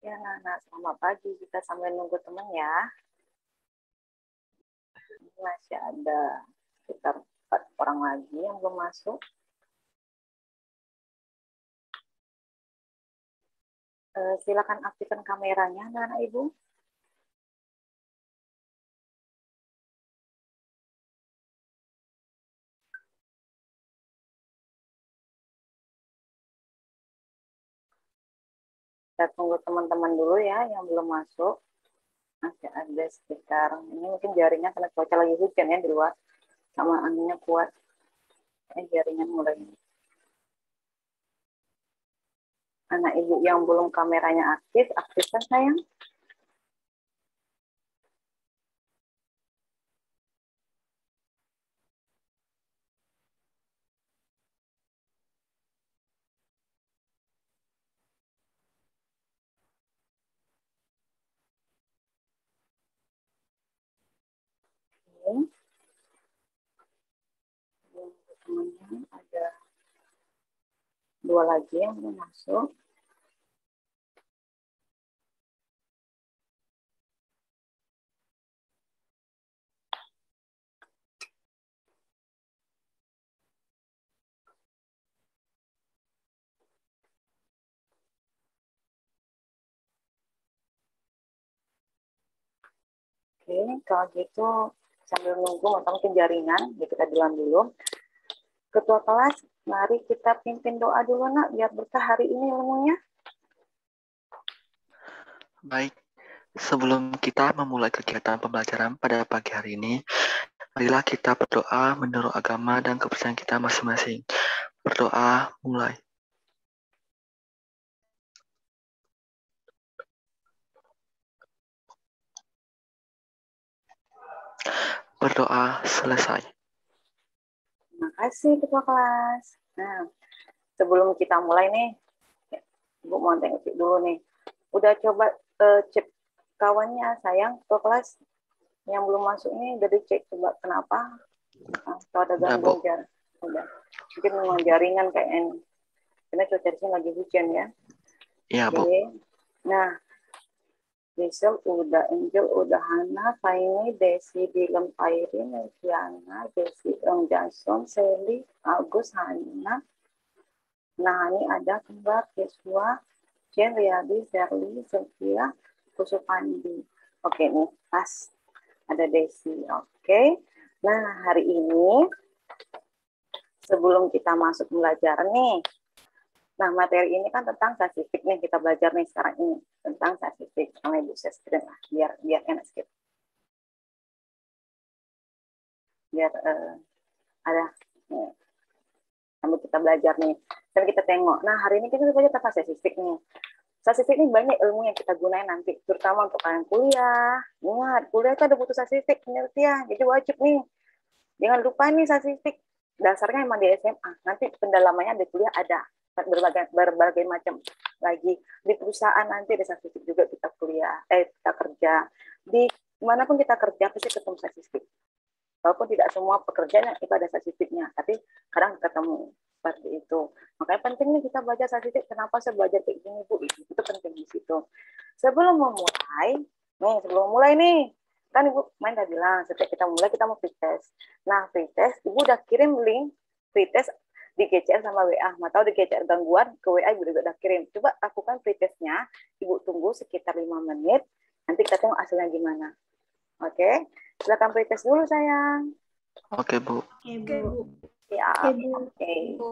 Ya, Nana, selamat pagi. Kita sambil nunggu teman ya. Ini masih ada sekitar 4 orang lagi yang belum masuk. Silakan aktifkan kameranya, Nana Ibu. Kita tunggu teman-teman dulu ya yang belum masuk. Masih ada sekitar, ini mungkin jaringan karena cuaca lagi hujan ya di luar. Sama anginnya kuat. Jaringan mulai. Anak Ibu yang belum kameranya aktif, aktifkan sayang. Oke. Temannya ada 2 lagi yang belum masuk. Oke, kalau gitu sambil nunggu mungkin jaringan, ya kita bilang dulu. Ketua kelas, mari kita pimpin doa dulu nak, biar berkah hari ini ilmunya. Baik, sebelum kita memulai kegiatan pembelajaran pada pagi hari ini, marilah kita berdoa menurut agama dan kepercayaan kita masing-masing. Berdoa mulai. Berdoa selesai. Terima kasih ketua kelas. Nah, sebelum kita mulai nih, Ibu mau tengok dulu nih. Udah coba cek kawannya sayang ketua kelas yang belum masuk nih, udah dicek coba kenapa? Nah, kalau ada Udah, Bu. gangguan jaringan, udah. Mungkin memang jaringan kayak ini. Karena cuaca di sini lagi hujan ya. Iya, Bu. Oke. Nah, Gisel udah, Angel udah, Hana, Faini, Desi, Dilem, Pairin, Tiana, Desi, Johnson, Sally, Agus, Hana. Nah, ini ada Kembar, Kesua, Jen, Riyadi, Zerli, Sylvia, Kusupandi. Oke nih, pas. Ada Desi. Oke. Nah, hari ini sebelum kita masuk belajar nih, nah, materi ini kan tentang statistik nih, kita belajar nih sekarang ini tentang statistik. Sama Ibu saya screen lah, biar enak sedikit. Biar ada sambil kita belajar nih. Dan kita tengok. Nah, hari ini kita belajar tentang statistik nih. Statistik ini banyak ilmu yang kita gunain nanti, terutama untuk kalian kuliah. Ingat, kuliah itu ada butuh statistik, penelitian. Jadi wajib nih. Jangan lupa nih statistik. Dasarnya emang di SMA. Nanti pendalamannya di kuliah ada. Berbagai macam lagi. Di perusahaan nanti ada statistik juga kita kuliah. Kita kerja. Di manapun kita kerja, pasti ketemu statistik. Walaupun tidak semua pekerjaan itu ada statistiknya, tapi kadang ketemu seperti itu. Makanya penting nih kita belajar statistik. Kenapa saya belajar kayak gini, Bu? Itu penting di situ. Sebelum memulai nih, kan Ibu main tadi bilang, setiap kita mulai kita mau pretest. Nah, pretest, Ibu udah kirim link pretest di GCR sama WA. Atau di GCR gangguan, ke WA Ibu juga udah kirim. Coba lakukan pretestnya, Ibu tunggu sekitar 5 menit, nanti kita tengok hasilnya gimana. Oke, silakan pretest dulu sayang. Oke, Bu. Oke, Bu. Ya, Oke, oke. Bu.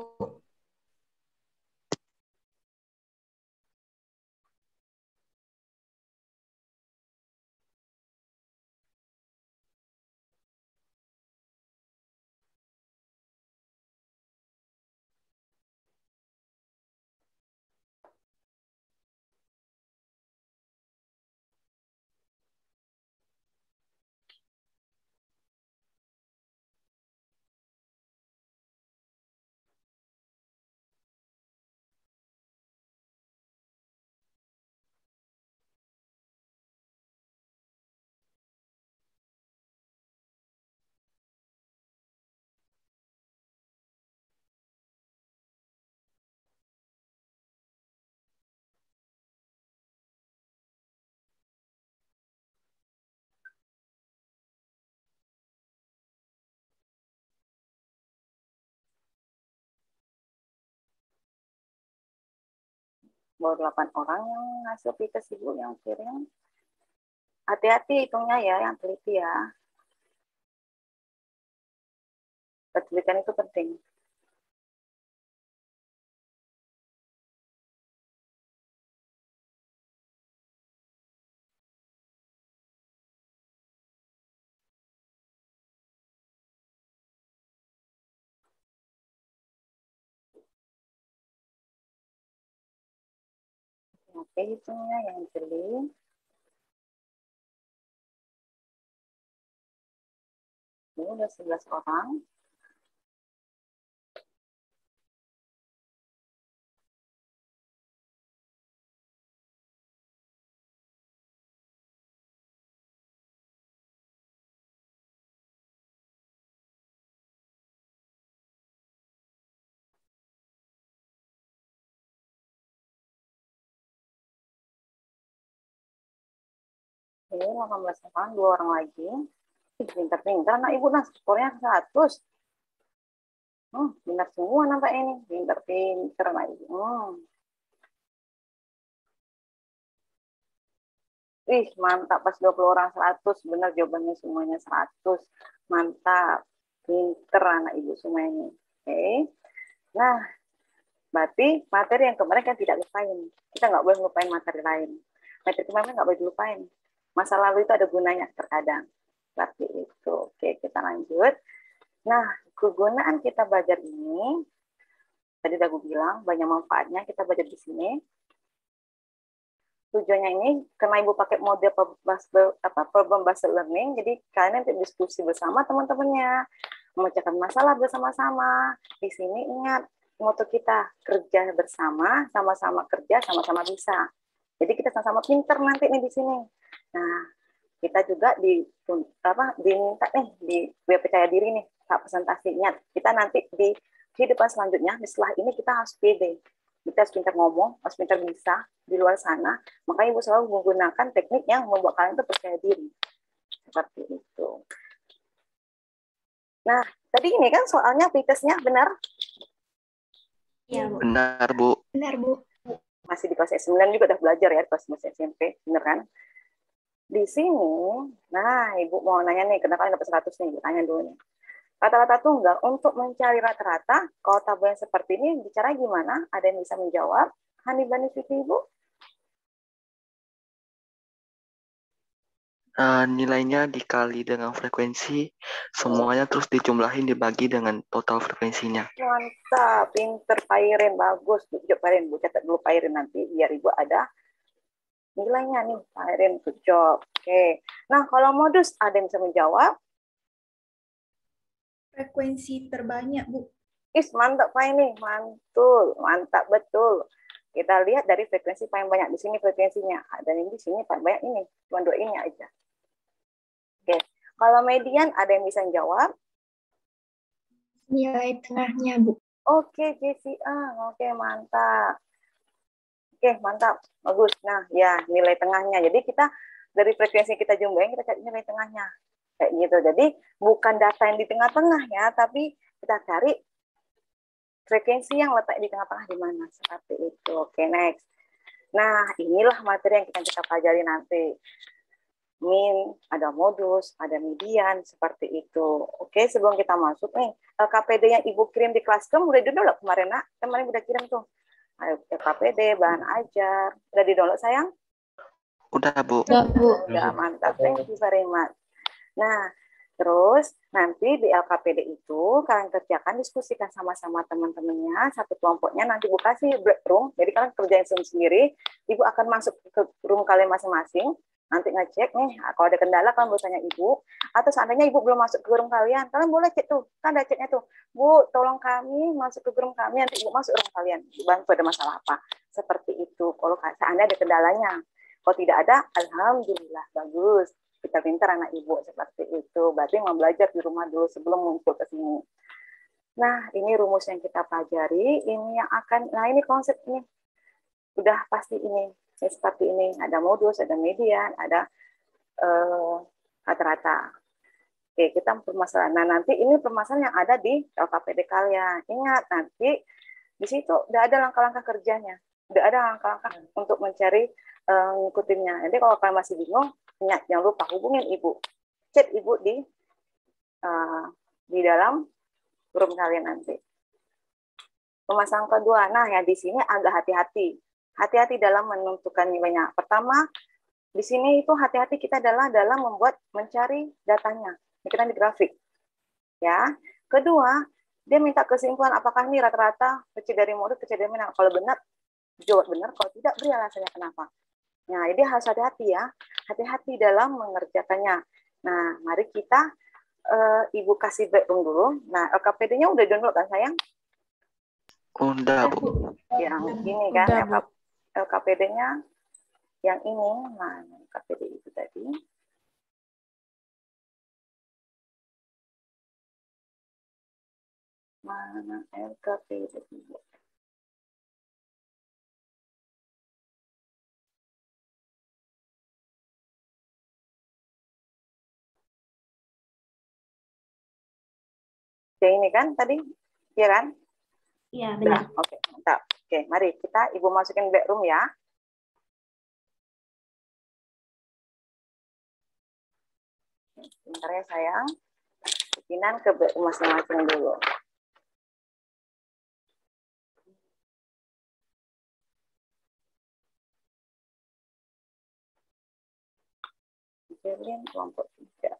Baru 8 orang yang ngasih pites Ibu yang kirim. Hati-hati hitungnya ya, yang teliti ya. Penelitian itu penting. Oke, hitungnya yang jeli. Ini udah 11 orang. Ini 18 orang, 2 orang lagi. Pintar-pintar anak Ibu, nah skornya 100. Benar semua nampak ini. Pintar-pintar anak Ibu. Ih, mantap. Pas 20 orang 100. Benar jawabannya semuanya 100. Mantap. Pintar anak Ibu semua ini. Oke. Nah, berarti materi yang kemarin kan tidak lupain. Kita nggak boleh lupain materi lain. Materi kemarin nggak boleh lupain. Masa lalu itu ada gunanya terkadang. Seperti itu. Oke, kita lanjut. Nah, kegunaan kita belajar ini, tadi udah gue bilang, banyak manfaatnya kita belajar di sini. Tujuannya ini, karena Ibu pakai mode problem based learning, jadi kalian nanti diskusi bersama teman-temannya, memecahkan masalah bersama-sama. Di sini ingat, moto kita, kerja bersama, sama-sama kerja, sama-sama bisa. Jadi kita sama-sama pinter nanti nih di sini. Nah, kita juga diminta nih, di percaya diri nih, presentasinya. Kita nanti di kehidupan selanjutnya, setelah ini kita harus pede. Kita harus pintar ngomong, harus pintar bisa di luar sana. Makanya Ibu selalu menggunakan teknik yang membuat kalian itu percaya diri. Seperti itu. Nah, tadi ini kan soalnya fitesnya benar? Iya, Bu. Benar, Bu. Benar, Bu. Masih di kelas S9 juga udah belajar ya, kelas SMP, benar kan? Di sini, nah Ibu mau nanya nih, kenapa kalian dapat 100 nih? Tanya dulu nih. Rata-rata tunggal, untuk mencari rata-rata, kalau tabel yang seperti ini, bicara gimana? Ada yang bisa menjawab? Hani, Bani, Vicky, Ibu? Nilainya dikali dengan frekuensi, semuanya terus dijumlahin dibagi dengan total frekuensinya. Mantap, pinter Pairin, bagus. Yuk Pairin, Bu catat dulu Pairin nanti, biar Ibu ada nilainya nih. Pairin, good job. Oke. Nah, kalau modus, ada yang bisa menjawab? Frekuensi terbanyak, Bu. Mantap Pak ini, mantul, mantap betul. Kita lihat dari frekuensi paling banyak di sini frekuensinya. Ada yang di sini paling banyak ini, cuma 2 ini aja. Oke, kalau median ada yang bisa jawab? Nilai tengahnya, Bu. Oke, JCA. Oke, mantap. Oke, mantap. Bagus. Nah, ya, nilai tengahnya. Jadi kita dari frekuensi kita jumlahin, kita cari nilai tengahnya. Kayak gitu. Jadi bukan data yang di tengah-tengah ya, tapi kita cari frekuensi yang letak di tengah-tengah di mana. Seperti itu. Oke, next. Nah, inilah materi yang kita pelajari nanti. Min, ada modus, ada median, seperti itu. Oke, sebelum kita masuk nih, LKPD yang Ibu kirim di Classroom, udah di-download kemarin, Nak? Kemarin udah kirim tuh. LKPD, bahan ajar. Udah di-download, sayang? Udah, Bu. Udah, Bu. Udah, mantap. Thank you very much. Nah, terus nanti di LKPD itu kalian kerjakan, diskusikan sama-sama teman-temannya, satu kelompoknya, nanti Bu kasih break room, jadi kalian kerjain sendiri, Ibu akan masuk ke room kalian masing-masing, nanti ngecek nih, kalau ada kendala kalian boleh tanya Ibu, atau seandainya Ibu belum masuk ke room kalian boleh cek tuh, kan ada ceknya tuh, Bu, tolong kami masuk ke room kami, nanti Ibu masuk room kalian, bantu ada masalah apa, seperti itu, kalau seandainya ada kendalanya, kalau tidak ada, alhamdulillah, bagus. Kita pintar anak Ibu seperti itu. Berarti mau belajar di rumah dulu sebelum muncul ke sini. Nah, ini rumus yang kita pelajari. Ini yang akan, nah ini konsep ini. Udah pasti ini. Seperti ini. Ada modus, ada median, ada rata-rata. Oke, kita permasalahan. Nah, nanti ini permasalahan yang ada di LKPD kalian. Ingat, nanti di situ udah ada langkah-langkah kerjanya. Udah ada langkah-langkah untuk mencari ngikutinnya. Nanti kalau kalian masih bingung, ingat jangan lupa hubungin ibu, chat ibu di dalam grup kalian nanti. Pemasangan kedua, nah ya di sini agak hati-hati. Hati-hati dalam menentukan nilainya. Pertama, di sini itu hati-hati kita adalah dalam mencari datanya. Ini kita di grafik. Ya. Kedua, dia minta kesimpulan apakah ini rata-rata kecil dari murid, kecil dari minat. Kalau benar, jawab benar. Kalau tidak, beri alasannya kenapa. Nah, jadi harus hati-hati ya. Hati-hati dalam mengerjakannya. Nah, mari kita, Ibu kasih background dulu. Nah, LKPD-nya udah download kan, sayang? Udah, Bu. Yang ini kan, Udah, Bu. LKPD-nya yang ini. Nah, LKPD itu tadi. Mana LKPD? Yang ini kan tadi, ya kan? Iya, benar. Oke, mantap. Oke, mari kita Ibu masukin backroom ya. Sebentar ya sayang. Bikinan ke backroom masing-masing dulu. Berlin kelompok 3.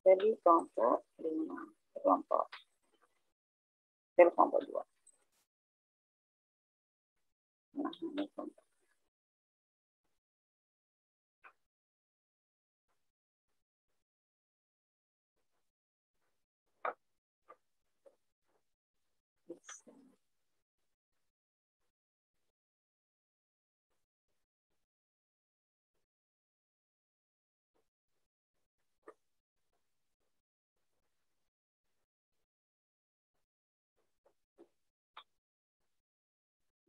Jadi kelompok 5. Kelompok 2. Nah, ini kelompok. Bisa.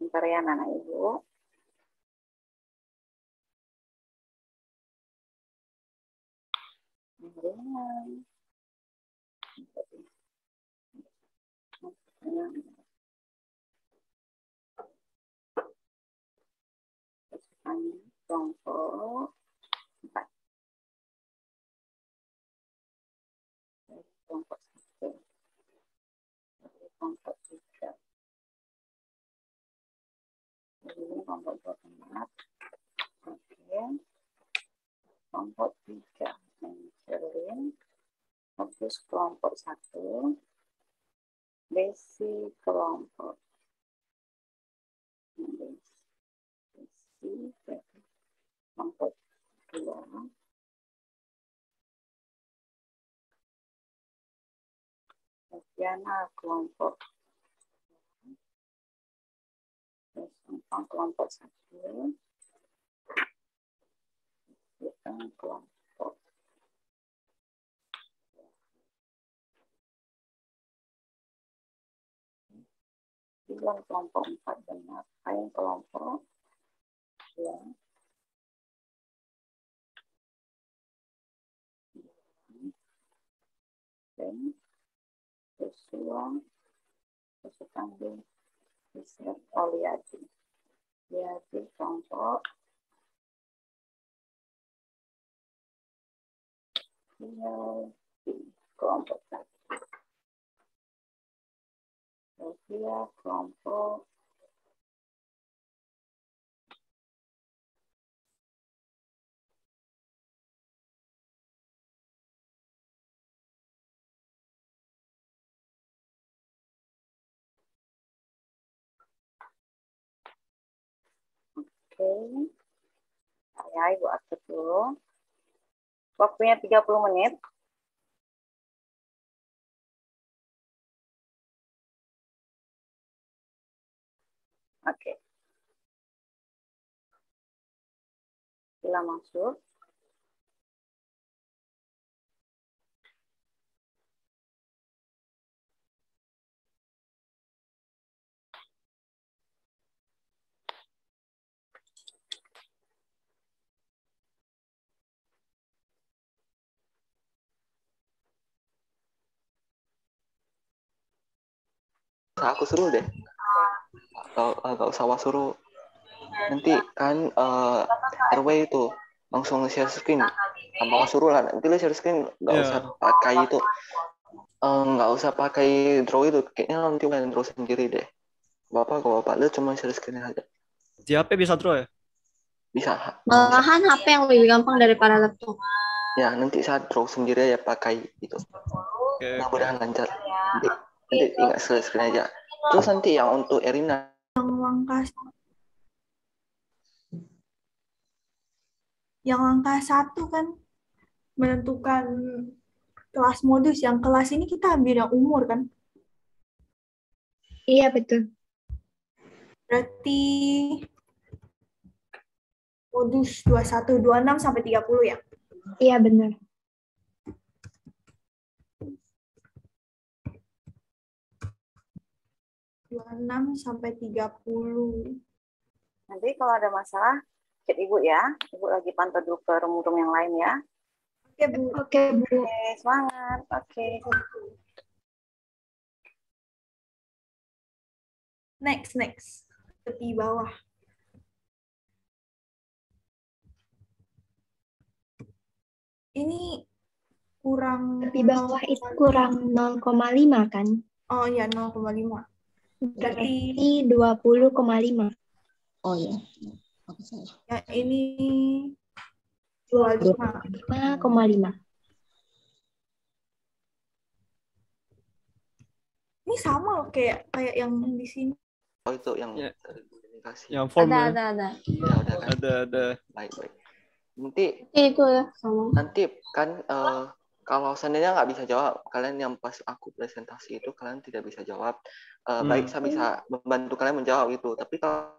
Bentar ya anak Ibu. Kelompok 4. Kelompok 1. Kelompok 3. Ini kelompok 4. Oke. Kelompok 3. Berlin. Habis kelompok 1. Besi kelompok. Besi kelompok 2. Diana kelompok kelompok 1. Kita kelompok 9 kelompok 4 benar. Ayo kelompok 2. Dan Joshua Kambing Riset Oliadi. Oliadi kelompok 3. Kelompok 1. Sofia kelompok 1. Saya Ibu atur dulu. Waktunya 30 menit. Oke. Bila masuk. usah aku suruh deh. Gak usah awak suruh. Nanti kan RW itu langsung share screen. Abang suruh lah. Nanti lo share screen nggak usah pakai itu. Nggak usah pakai draw itu. Kayaknya nanti main draw sendiri deh. Bapak kalau bapak lo cuma share screen aja. Di HP bisa draw ya? Bisa. Malahan HP yang lebih gampang daripada laptop. Ya, nanti saya draw sendiri ya pakai itu. Mudah-mudahan lancar. Nanti ingat screen aja. Terus nanti yang untuk Erina. Yang langkah 1 kan menentukan kelas modus. Yang kelas ini kita ambil yang umur kan? Iya, betul. Berarti modus 21, 26 sampai 30 ya? Iya, benar. sampai 30. Nanti kalau ada masalah, chat Ibu ya. Ibu lagi pantau dulu ke room-room yang lain ya. Oke, Bu. Oke, Bu. Oke, semangat. Oke. Next. Tepi bawah. Ini kurang... Tepi bawah itu kurang 0,5 kan? Oh iya, 0,5. Berarti 20,5. Oh iya. Yang ini 25. 5,5. Ini sama loh kayak yang di sini. Oh itu yang Ya. komunikasi. Yang form ya? Ada. Ya udah kan. Ada. Baik. Nanti Itu ya, sama. nanti kan kalau seandainya nggak bisa jawab, kalian yang pas aku presentasi itu kalian tidak bisa jawab. Baik saya bisa membantu kalian menjawab itu. Tapi kalau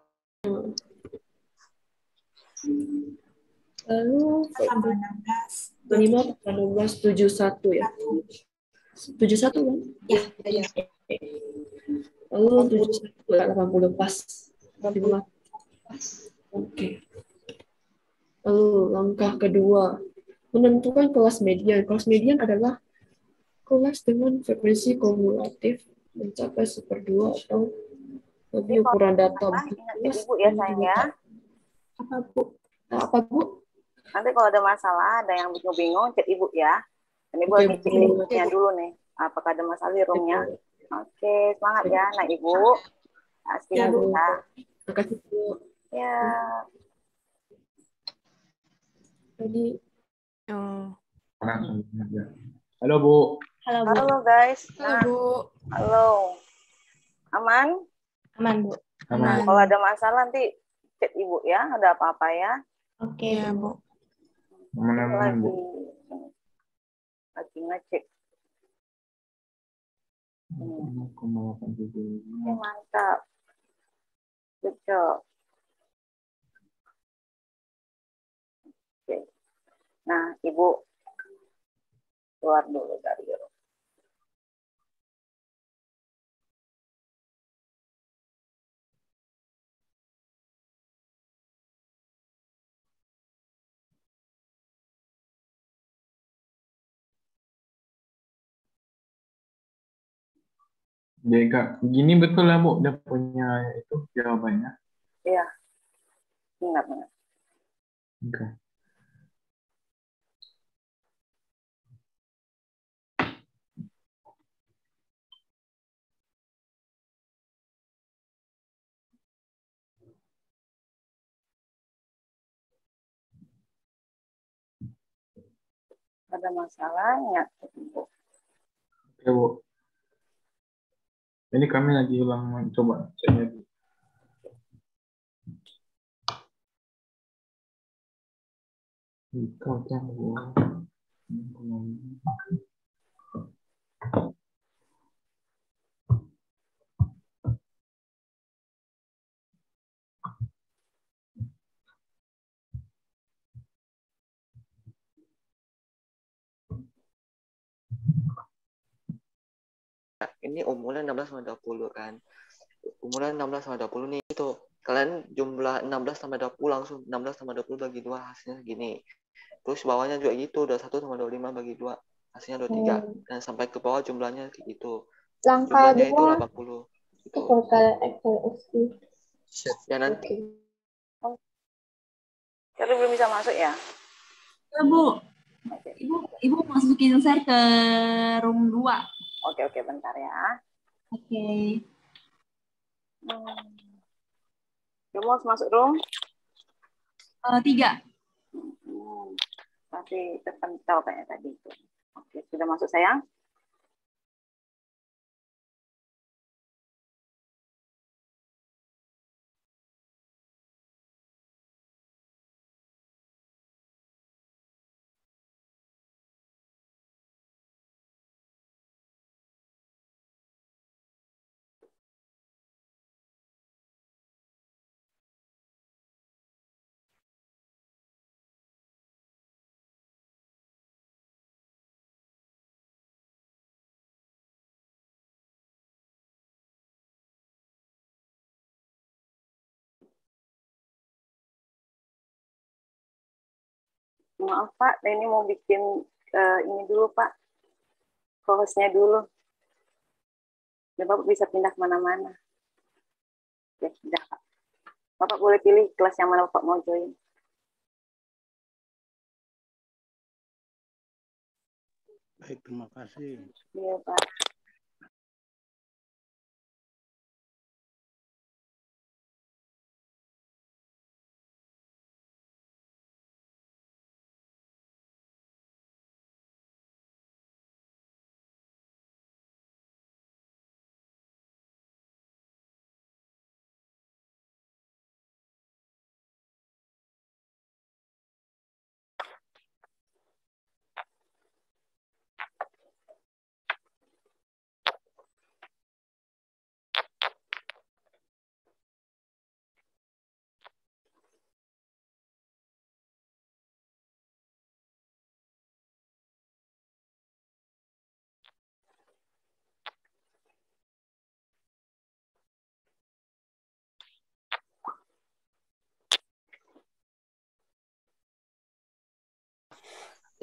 Lalu Tambah 16. 25, 16, 71 ya. 71 kan? Ya. Lalu 71, 80 pas. 85 pas. Oke. Lalu langkah kedua, menentukan kelas median. Kelas median adalah kelas dengan frekuensi kumulatif mencapai 1/2 atau lebih ukuran data. Ingat Ibu ya sayang ya. Apa Bu? Apa Bu? Nanti kalau ada masalah, ada yang bingung-bingung, chat Ibu ya. Dan Ibu Oke, lagi cek Bu. di roomnya dulu nih. Apakah ada masalah di roomnya? Oke, semangat ya, nah Ibu. Asik Ya, Bu. ya. Terima kasih Bu. Ya. Tadi Halo Bu. Halo, Bu. Halo guys. Halo, Nah, Bu. halo. Aman? Aman, Bu. Aman. Kalau ada masalah nanti chat Ibu ya. Ada apa-apa ya. Oke, Bu. Aman Bu. Lagi ngecek. Oke, mantap. Good job. Oke. Nah, Ibu keluar dulu dari room. Jadi Kak, gini betul lah Bu, udah punya itu jawabannya. Iya. Ingat. Oke. Ada masalahnya. Ibu. Oke Bu. Ini kami lagi ulang coba ceknya dulu. Kau Bu. ini umurnya 16 sama 20 kan. Umurnya 16 sama 20 nih itu. Kalian jumlah 16 sama 20 langsung 16 sama 20 bagi 2 hasilnya segini. Terus bawahnya juga gitu, 21 sama 25 bagi 2 hasilnya 23. Dan sampai ke bawah jumlahnya kayak gitu. Langkah Jumlahnya itu 2. 80. Itu kalau Excel SD. Ya nanti. Tapi belum bisa masuk ya? Ya, Bu. Oke, Ibu masukin share ke room 2. oke, bentar ya. Oke. Kamu harus masuk room? 3. Tapi terpantau kayaknya tadi itu. Oke, sudah masuk sayang? Maaf Pak, ini mau bikin ini dulu Pak, hostnya dulu. Dan Bapak bisa pindah kemana-mana. Ya, sudah Pak. Bapak boleh pilih kelas yang mana Bapak mau join. Baik, terima kasih. Iya Pak.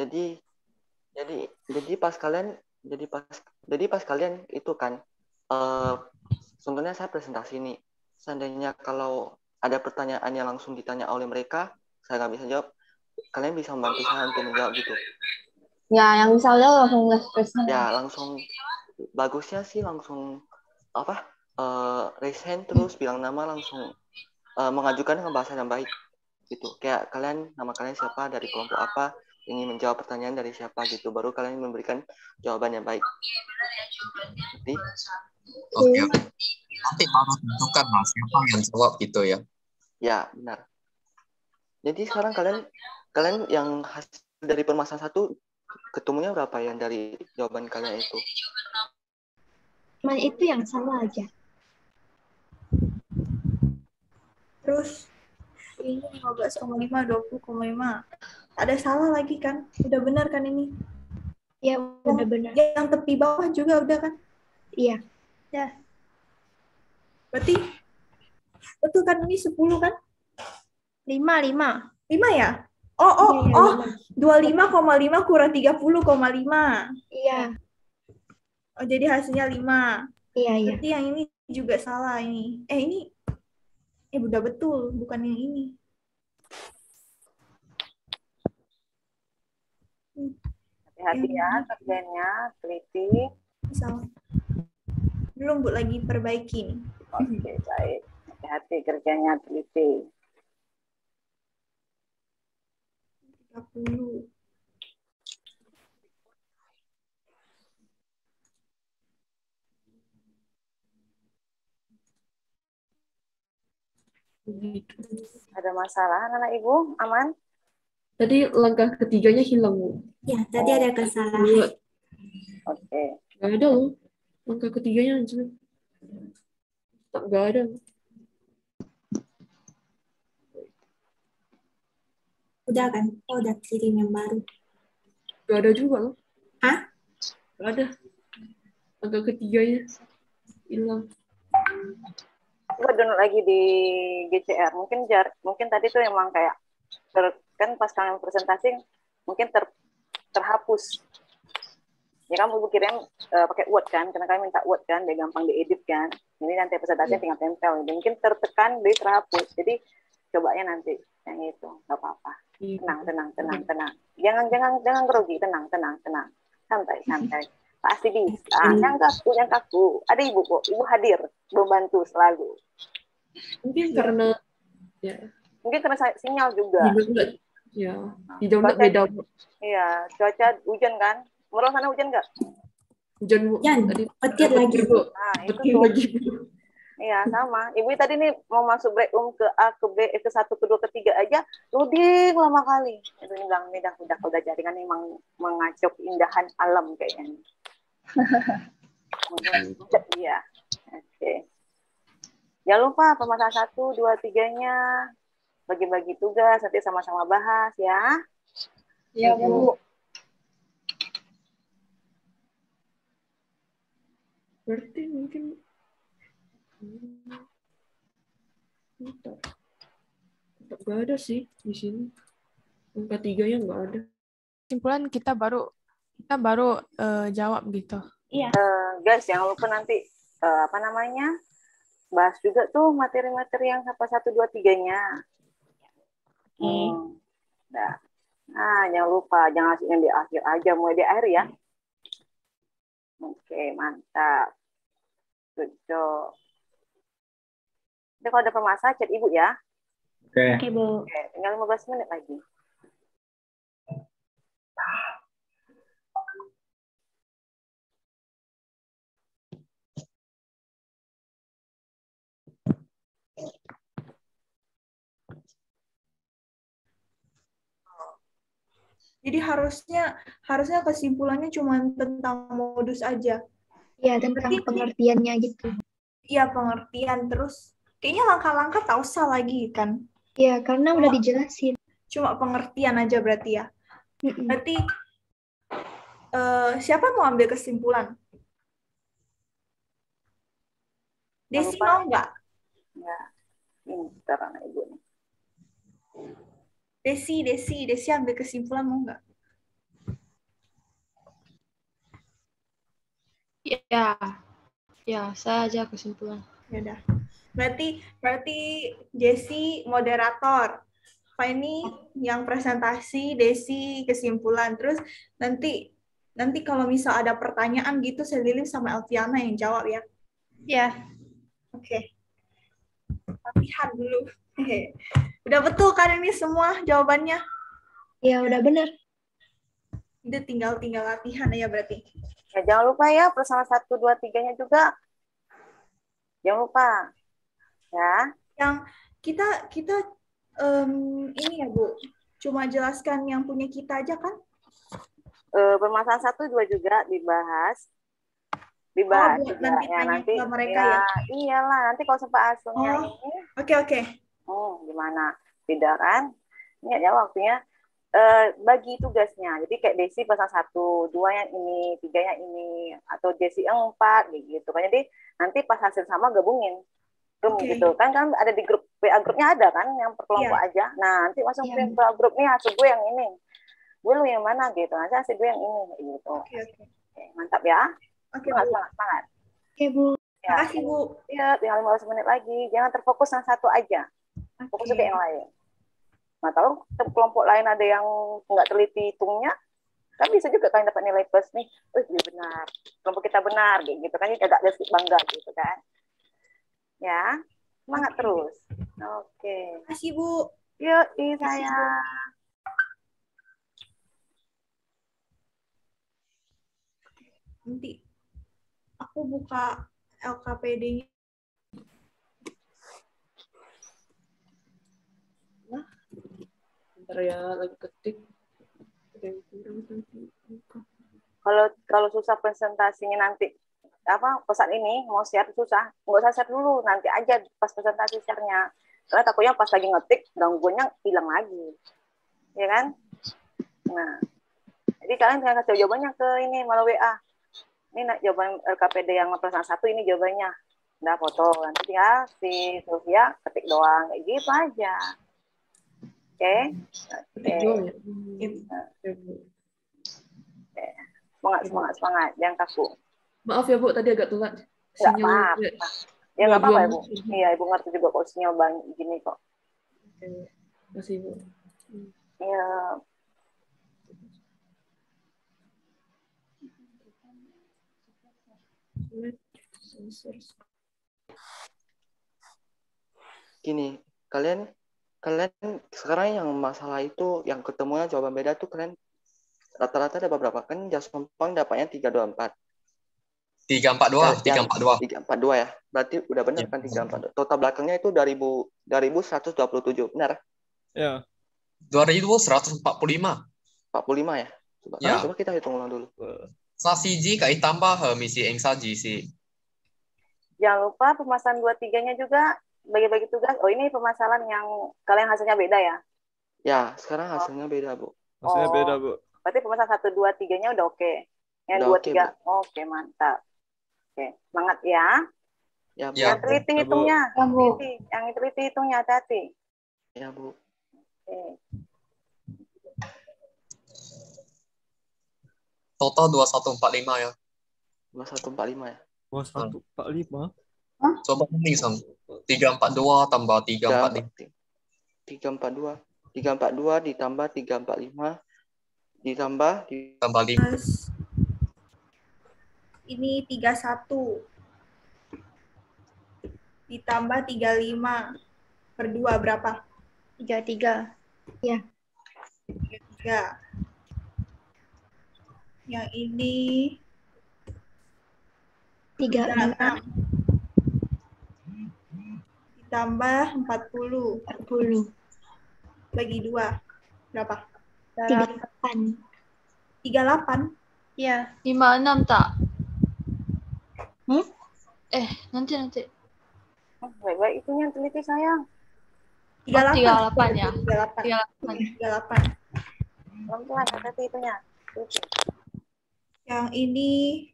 Jadi pas kalian itu kan sebenarnya saya presentasi nih. Seandainya kalau ada pertanyaan yang langsung ditanya oleh mereka, saya nggak bisa jawab. Kalian bisa membantu saya untuk menjawab gitu. Ya, yang misalnya langsung nge-space-nya. Ya langsung, bagusnya sih langsung raise hand terus bilang nama, langsung mengajukan dengan bahasa yang baik gitu. Kayak kalian, nama kalian siapa, dari kelompok apa, ingin menjawab pertanyaan dari siapa gitu, baru kalian memberikan jawaban yang baik. Jadi, Oke. Nanti baru tentukan Mas siapa yang jawab gitu ya. Ya, benar. Jadi sekarang kalian yang hasil dari permasalahan 1 ketemunya berapa yang dari jawaban kalian itu? Cuman itu yang salah aja. Terus ini 15,5, 20,5. Ada salah lagi kan? Udah benar kan ini? Ya, udah benar. Yang tepi bawah juga udah kan? Iya. Ya. Berarti betul kan, ini 10 kan? 5 ya? Oh, Iya, 25,5 kurang 30,5. Iya. Oh, jadi hasilnya 5. Iya. Berarti yang ini juga salah ini. Ini udah betul, bukan yang ini. Hati-hati ya kerjanya, teliti. Salah. Belum Bu, lagi perbaiki nih. Oke, baik. Hati-hati kerjanya, teliti. 30. Ada masalah anak ibu? Aman? Tadi langkah ketiganya hilang, Bu. Ya, tadi ada kesalahan. Oke. Nggak ada loh. Langkah ketiganya aja. Nggak ada. Udah kan? Oh, udah kirim yang baru. Nggak ada juga loh. Hah? Nggak ada. Langkah ketiganya hilang. Coba download lagi di GCR. Mungkin tadi tuh emang kayak kan pas kalian presentasi mungkin terhapus. Ya kamu ibu kirim pakai Word kan, karena kami minta Word kan, dia gampang diedit kan. Jadi nanti presentasinya tinggal tempel. Mungkin tertekan di terhapus. Jadi cobanya nanti yang itu, nggak apa-apa. Tenang. Jangan grogi, tenang. Santai. Pasti bisa. Yang kaku. Ada ibu kok, ibu hadir, membantu selalu. Mungkin karena ya. Mungkin karena sinyal juga. Di download beda. Iya, cuaca hujan kan? Merau sana hujan nggak? Hujan tadi petir lagi. Nah, petir lagi. Iya, sama. Ibu tadi nih mau masuk break room ke A, ke B, ke 1, ke 2, ke 3 aja, loading lama kali. Itu nih Bang, udah jaringan memang mengacau keindahan alam kayaknya. Iya. Oke. Jangan lupa pemasaran 1, 2, 3-nya bagi-bagi tugas, nanti sama-sama bahas ya. Ya, Bu. Berarti mungkin tetap nggak ada sih di sini. Angka 3-nya nggak ada. Kesimpulan kita baru jawab gitu. Iya. Guys, jangan lupa nanti bahas juga tuh materi-materi yang 1, 2, 3-nya. Nah, jangan lupa, jangan yang di akhir aja, mulai di akhir ya. Oke, mantap. Good job. Jadi kalau ada permasalahan, chat ibu ya. Oke, Bu. Oke, tinggal 15 menit lagi. Jadi harusnya kesimpulannya cuma tentang modus aja. Iya, tentang pengertiannya gitu. Iya, pengertian. Terus kayaknya langkah-langkah tak usah lagi kan? Iya, karena udah dijelasin. Cuma pengertian aja berarti ya. Berarti siapa mau ambil kesimpulan? Desi mau nggak? Ya, pintar anak ibu nih. Desi ambil kesimpulan mau nggak? Ya, saya aja kesimpulan. Ya udah. Berarti Desi moderator. Fanny yang presentasi, Desi kesimpulan. Terus nanti kalau misal ada pertanyaan gitu, Selilin sama Elviana yang jawab ya. Ya. Oke. Latihan dulu. Udah betul kan ini semua jawabannya? Ya, udah benar. Udah tinggal latihan ya berarti. Ya, jangan lupa ya bersama 1, 2, 3-nya juga. Jangan lupa. Ya. Yang kita ini ya Bu, cuma jelaskan yang punya kita aja kan? Permasalahan 1, 2 juga dibahas juga. Nanti ke mereka ya. Iyalah, nanti kalau sempat asuhnya ini. Oke. Gimana? Tidak kan? Ini ya waktunya. Bagi tugasnya. Jadi kayak Desi pasang 1, 2 yang ini, 3 yang ini, atau Desi yang 4 gitu kan. Jadi nanti pas hasil sama gabungin. Gitu kan ada di grup WA grupnya ada kan yang per kelompok aja. Nah, nanti masuk ke grup nih hasil gue yang ini. Gue lu yang mana gitu. Nanti hasil gue yang ini gitu. Oke, mantap ya. Oke, semangat. Oke, Bu. Ya, makasih, Bu. Ya, tinggal 15 menit lagi. Jangan terfokus yang satu aja. Fokus juga yang lain. Nah, kalau kelompok lain ada yang nggak teliti hitungnya, kan bisa juga kalian dapat nilai plus nih. Dia benar. Kelompok kita benar gitu kan. Ini agak sedikit bangga gitu kan. Ya, semangat terus. Oke. Makasih, Bu. Yuk, saya. Nanti aku buka LKPD-nya. Bentar ya, lagi ketik. Kalau susah presentasinya nanti pesan ini mau share susah, nggak usah share dulu, nanti aja pas presentasi share-nya. Karena takutnya pas lagi ngetik gangguannya hilang lagi, ya kan? Nah, jadi kalian tinggal kasih jawabannya ke ini melalui WA. Ini jawaban LKPD yang presentasi 1 ini jawabannya. Udah foto, nanti tinggal si Sylvia ketik doang, kayak gitu aja. Oke? Semangat, semangat, semangat. Jangan kaku. Maaf ya Bu, tadi agak telat. Nggak Sinyal apa-apa. Ya nggak apa-apa, Ibu. Iya, Ibu ngerti juga kok sinyal banyak gini kok. Masih Bu. Iya. Gini, kalian sekarang yang masalah itu yang ketemunya jawaban beda tuh kalian rata-rata dapat berapa? Kan Jasompang dapatnya 324. 342, 342. 342 ya. Berarti udah benar kan 342. Total belakangnya itu 2127, benar? Ya. 2145. 45 ya. Coba kita hitung ulang dulu. Sasiji kai tambah misi eng saji. Jangan lupa pemasalan 23-nya juga bagi-bagi tugas. Oh, ini pemasalan yang kalian hasilnya beda ya? Ya, sekarang hasilnya beda, Bu. Hasilnya beda, Bu. Berarti pemasalan 1, 2, 3-nya udah oke. Yang 2, 3, oke, mantap. Oke, semangat ya. Ya, Bu. Yang teliti hitungnya. Ya, Bu. Yang teliti hitungnya, hati-hati. Ya, Bu. Oke. Total 2145 ya. 2145 ya. 2145. Coba mending Sam. 342 tambah 345. 342. 342 ditambah 345 ditambah 5. Ini 31 ditambah 35 per 2 berapa? 33. Ya. 33. Yang ini 36. Ditambah 40. 40. Bagi 2 berapa? 38. 38? Ya, 56 tak? Hmm? Nanti. Baik-baik, itunya teliti sayang. 38 ya? 38. Pelan-pelan, hati-hati itunya. Yang ini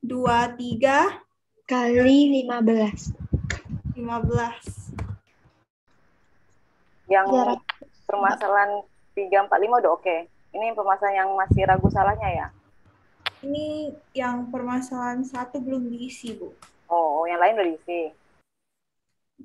23 kali 15. 15. Yang permasalahan 345 udah oke. Ini permasalahan yang masih ragu salahnya ya? Ini yang permasalahan 1 belum diisi, Bu. Oh, yang lain udah diisi.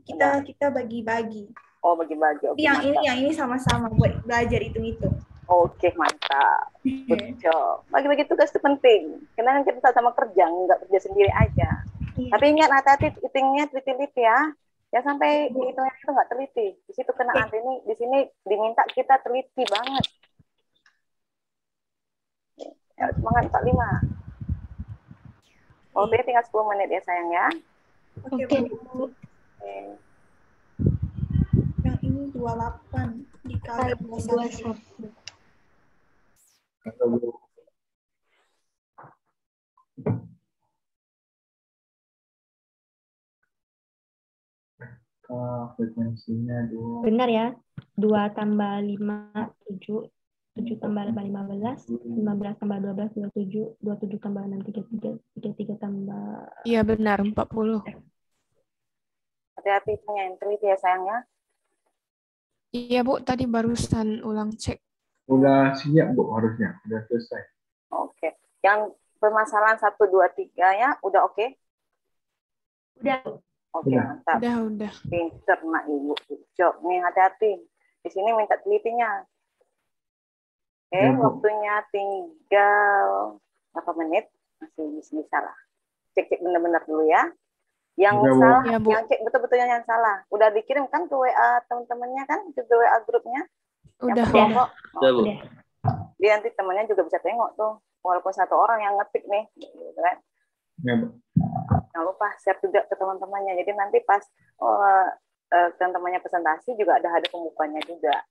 Kita bagi-bagi. Oh, bagi-bagi. Oke, yang mantap. ini sama-sama buat belajar hitung-hitung. Oke, mantap. Good job. Bagi-bagi tugas itu penting. Karena kan kita sama kerja, nggak kerja sendiri aja. Tapi ingat, hati-hati hitungnya teliti ya. Ya sampai hitungnya itu nggak teliti. Di situ kena anti ini, di sini diminta kita teliti banget. Ya, semangat 45. Oke, tinggal 10 menit ya sayang ya. Oke, Bu. Oke. Yang ini 28 dikali 21. Frekuensinya 2. Benar ya? 2 tambah 5, 7. 7 tambah 5, 15. 15 tambah 12, 27. 27 tambah 6, 33. 33 tambah... Iya benar, 40. Hati-hati hitungnya yang teliti ya sayang ya. Iya Bu, tadi barusan ulang cek. Udah siap Bu harusnya, udah selesai. Oke. Yang permasalahan 1, 2, 3 ya, udah oke? Udah. Oke, Udah. mantap. Udah. Pinter nak Ibu. Good job. Nih, hati-hati. Di sini minta telitinya. Oke, Ya, Bu. waktunya tinggal berapa menit? Masih bisa lah. Cek-cek benar-benar dulu ya. Yang Ya, Bu. salah, Ya, Bu. yang cek betul-betulnya yang salah. Udah dikirim kan ke WA teman-temannya kan? Ke WA grupnya? Udah. Yang kelompok? Udah, Bu. Udah. Dia nanti temannya juga bisa tengok tuh. Walaupun satu orang yang ngetik nih. Gitu kan. Ya, Bu. Jangan lupa share juga ke teman-temannya. Jadi nanti pas teman-temannya presentasi juga ada pembukanya juga.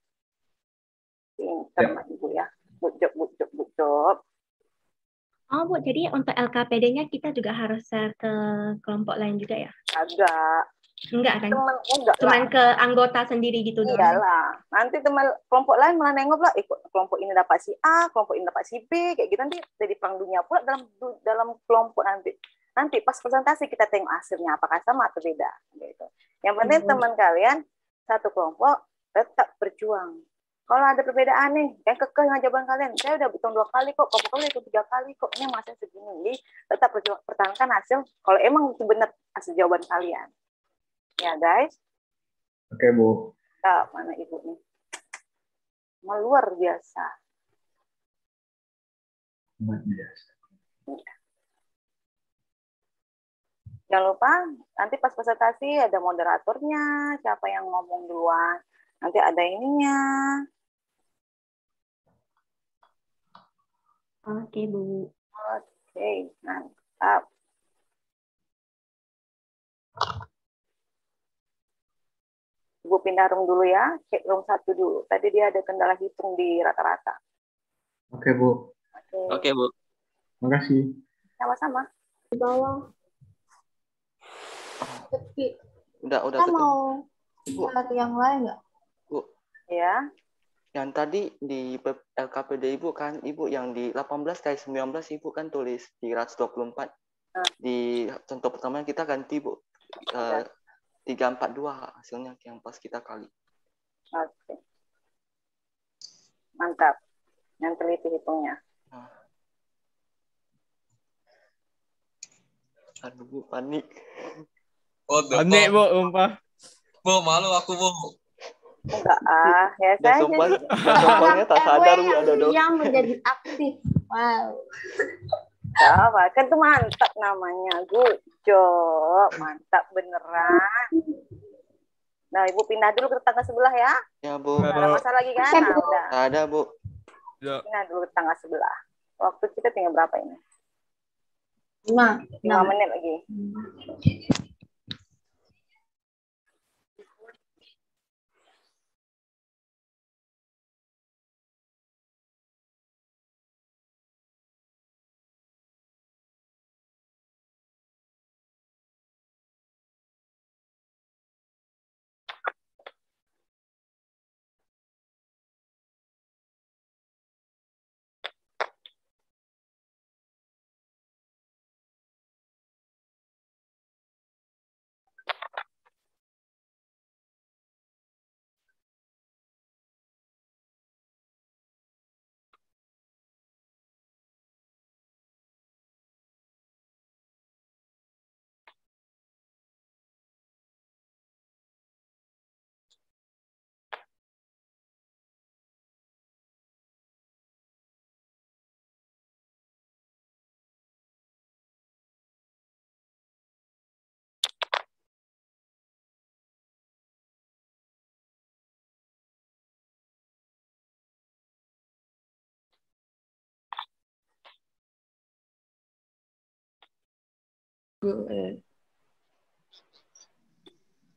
Pinter Mak Ibu ya. Good job. Oh Bu, jadi untuk LKPD-nya kita juga harus share ke kelompok lain juga ya? Agak. Enggak kan? Enggak Cuman lah. ke anggota sendiri gitu doang? Enggak lah. Nanti teman kelompok lain malah nengok lah, kelompok ini dapat si A, kelompok ini dapat si B, kayak gitu nanti jadi perang dunia pula dalam kelompok nanti. Nanti pas presentasi kita tengok hasilnya apakah sama atau beda. Gitu. Yang penting teman kalian satu kelompok tetap berjuang. Kalau ada perbedaan nih, yang kekeh dengan jawaban kalian, saya udah hitung 2 kali kok, kamu hitung 3 kali kok, ini masih segini. Jadi tetap pertahankan hasil, kalau emang itu benar hasil jawaban kalian. Ya guys. Oke, Bu. Mana ibu nih? Luar biasa. Luar biasa. Jangan lupa, nanti pas presentasi ada moderatornya, siapa yang ngomong duluan. Nanti ada ininya. Oke, Bu. Oke, mantap. Ibu pindah room dulu ya, cek room 1 dulu. Tadi dia ada kendala hitung di rata-rata. Oke, Bu. Oke, Bu. Makasih. Sama-sama. Di bawah. Tapi Udah kita ketemu. mau cari yang lain nggak? Bu. Ya. Yang tadi di LKPD Ibu kan, Ibu yang di 18 kali 19 Ibu kan tulis 324. Di contoh pertama kita ganti Bu. 342 hasilnya yang pas kita kali. Oke. Mantap. Yang teliti hitungnya. Aduh, Bu, panik. Panik, Bu, umpah. Bu, malu aku, Bu. Enggak ya Dan saya sumpahnya tak sadar Bu ada yang menjadi aktif. Wow. apa kan itu mantap namanya, good job, mantap beneran. Nah, Ibu pindah dulu ke tetangga sebelah ya. Ya, Bu. Nggak ada masalah lagi kan? Nah, udah. Tak ada, Bu. Ya. Pindah dulu ke tetangga sebelah. Waktu kita tinggal berapa ini? 5 menit lagi.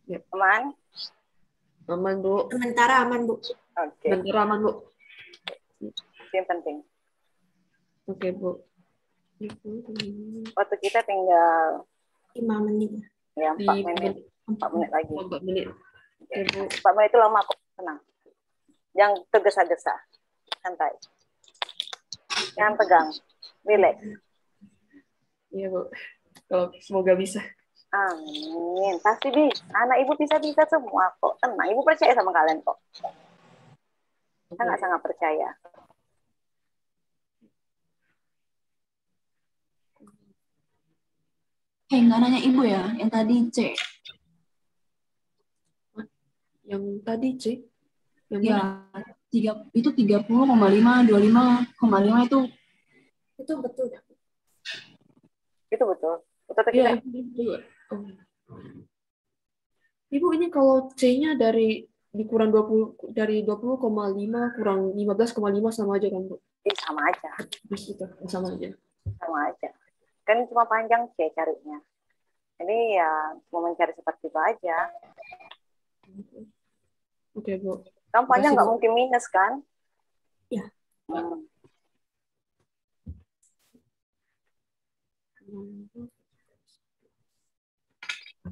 Ya. Aman? Aman, Bu. Sementara aman, Bu. Oke. Sementara aman, Bu. Itu yang penting. Oke, Bu. Waktu kita tinggal 5 menit. Ya, 4 menit. 4 menit lagi. 4 menit. Oke, Bu. 4 menit itu lama kok, tenang. Jangan tergesa-gesa. Santai. Jangan tegang. Relax. Iya, Bu. Kalau semoga bisa. Amin. Pasti bisa. Anak Ibu bisa-bisa semua kok. Tenang. Ibu percaya sama kalian kok. Sangat-sangat percaya. Nggak nanya Ibu ya, yang tadi C. Yang tadi C? Yang Ya, mana? itu 30,5, 25,5 itu. Itu betul. Itu betul. Betul Iya, tidak? itu. Oh. Ibu, ini kalau C-nya dari dikurang 20 dari 20,5 kurang 15,5 sama aja kan, Bu? Sama aja. Itu sama aja. Sama aja. Kan cuma panjang C carinya. Jadi ya cuma mencari seperti itu aja. Oke, Bu. Kamu panjang nggak Bu. mungkin minus kan? Ya.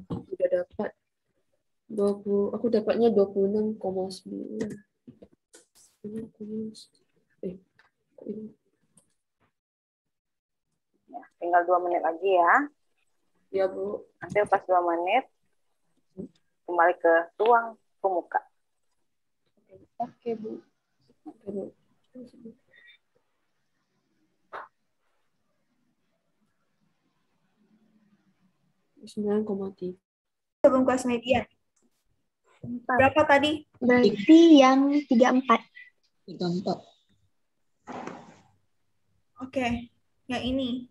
Udah dapat 20, aku dapatnya 26,9. Ya, tinggal 2 menit lagi ya. Ya, Bu. Nanti pas 2 menit kembali ke ruang pemuka. Oke, Bu. Oke, Bu. 9,3. Sebelum kelas median. Berapa tadi? Berarti yang 34. 34. Oke, yang ini.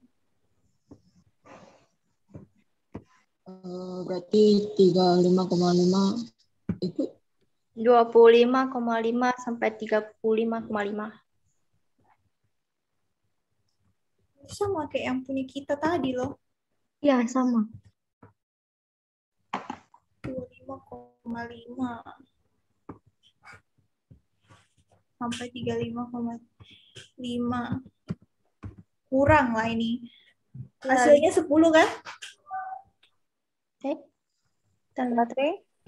Berarti 35,5 itu 25,5 sampai 35,5. Sama kayak yang punya kita tadi loh. Iya, sama. 25,5 sampai 35,5. Kurang lah ini. Hasilnya 10 kan? Tanggal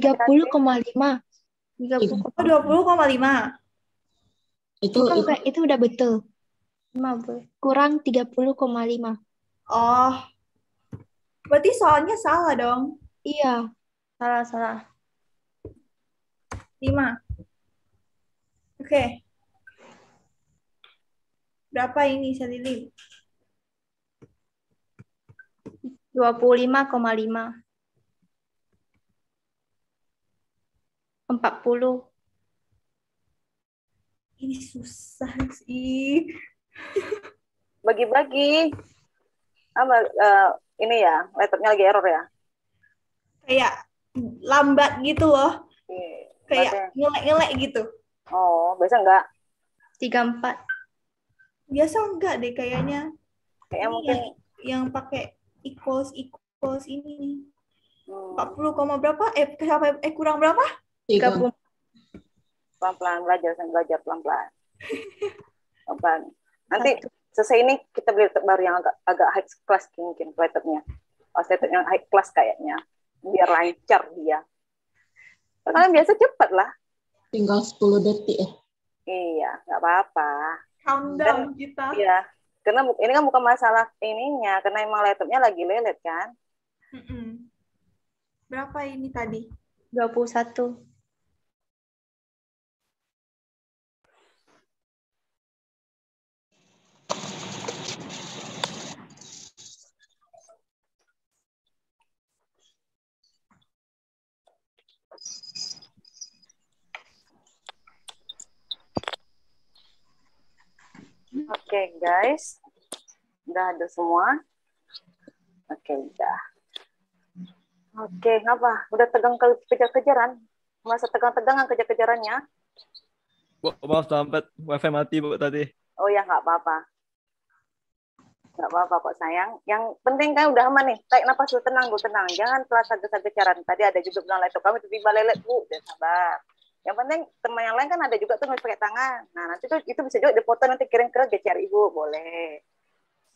30,5. 20,5. Itu udah betul. Kurang 30,5. Oh. Berarti soalnya salah dong. Iya. Salah. 5. Oke. Berapa ini, Salilim? 25,5. 40. Ini susah sih. Bagi-bagi. Ini ya, laptopnya lagi error ya? Kayak lambat gitu loh. Kayak Berarti- ngelek-ngelek gitu. Oh, biasa enggak? 34. Biasa enggak deh kayaknya. Kayaknya Ini mungkin yang pakai equals ini nih. 40, berapa? Kurang berapa? 30. pelan-pelan belajar pelan-pelan. Pelan-pelan. Nanti selesai ini kita beli laptop baru yang agak high class mungkin laptopnya. Laptop yang high class kayaknya. Biar lancar dia. Karena biasa cepat lah. tinggal 10 detik ya. Iya, nggak apa-apa. Countdown kita. Iya, karena ini kan bukan masalah ininya, karena emang laptopnya lagi lelet kan. Berapa ini tadi? 21. Oke, guys. Udah ada semua? Oke, udah. Oke, ngapa? Udah tegang kejar-kejaran? Masa tegang-tegangan kejar-kejarannya? Bu, maaf sampai wifi mati Bu tadi. Oh ya, nggak apa-apa. Nggak apa-apa kok sayang. Yang penting kan udah aman nih. Tarik napas dulu, tenang Bu, tenang. Jangan terasa getar-gecaran. Tadi ada juga bilang laptop kamu tiba-tiba lelet Bu. Jangan sabar. Yang penting teman yang lain kan ada juga tuh nulis pakai tangan. Nah nanti tuh itu bisa juga dipoto nanti kirim ke GCR Ibu, boleh.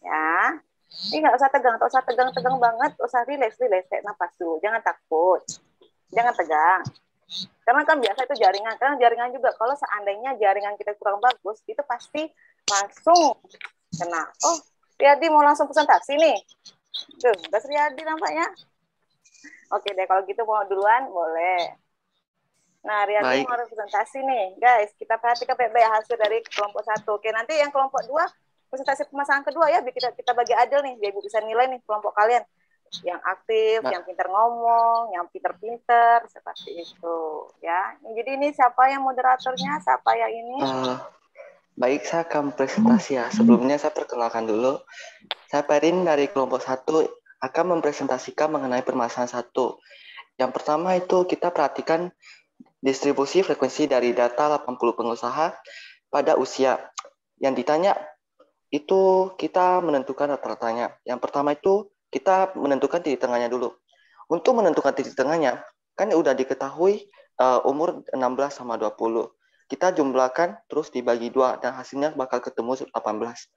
Ya. Ini nggak usah tegang banget, usah relax, tarik nafas dulu. Jangan takut, jangan tegang. Karena kan biasa itu jaringan, karena jaringan juga kalau seandainya jaringan kita kurang bagus, itu pasti langsung kena. Oh, Riyadi mau langsung presentasi nih. Tuh, Mas Riyadi nampaknya. Oke deh, kalau gitu mau duluan, boleh. Nah, Riyadi mau presentasi nih. Guys, kita perhatikan baik-baik hasil dari kelompok 1. Oke, nanti yang kelompok 2, presentasi pemasangan kedua ya, biar kita bagi adil nih, biar Ibu bisa nilai nih kelompok kalian. Yang aktif, yang pintar ngomong, yang pintar-pintar, seperti itu. Ya. Jadi ini siapa yang moderatornya? Siapa yang ini? Baik, saya akan presentasi ya. Sebelumnya saya perkenalkan dulu. Saya Perin dari kelompok 1 akan mempresentasikan mengenai permasalahan 1. Yang pertama itu kita perhatikan distribusi frekuensi dari data 80 pengusaha pada usia. Yang ditanya itu kita menentukan rata-ratanya. Yang pertama itu kita menentukan titik tengahnya dulu. Untuk menentukan titik tengahnya, kan udah diketahui umur 16 sama 20. Kita jumlahkan terus dibagi 2 dan hasilnya bakal ketemu 18.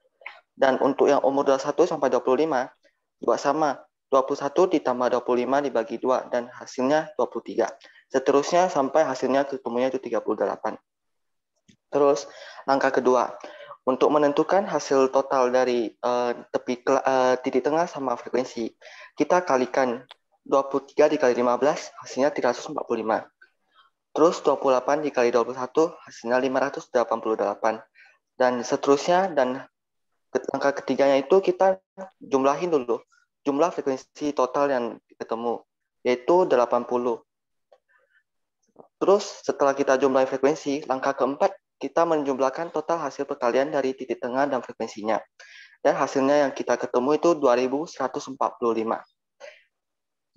Dan untuk yang umur 21 sampai 25 juga sama. 21 ditambah 25 dibagi 2 dan hasilnya 23. Seterusnya sampai hasilnya ketemunya itu 38. Terus langkah kedua, untuk menentukan hasil total dari titik tengah sama frekuensi, kita kalikan 23 dikali 15, hasilnya 345. Terus 28 dikali 21 hasilnya 588. Dan seterusnya, dan langkah ketiganya itu kita jumlahin dulu jumlah frekuensi total yang ketemu, yaitu 80. Terus setelah kita jumlah frekuensi, langkah keempat kita menjumlahkan total hasil perkalian dari titik tengah dan frekuensinya. Dan hasilnya yang kita ketemu itu 2145.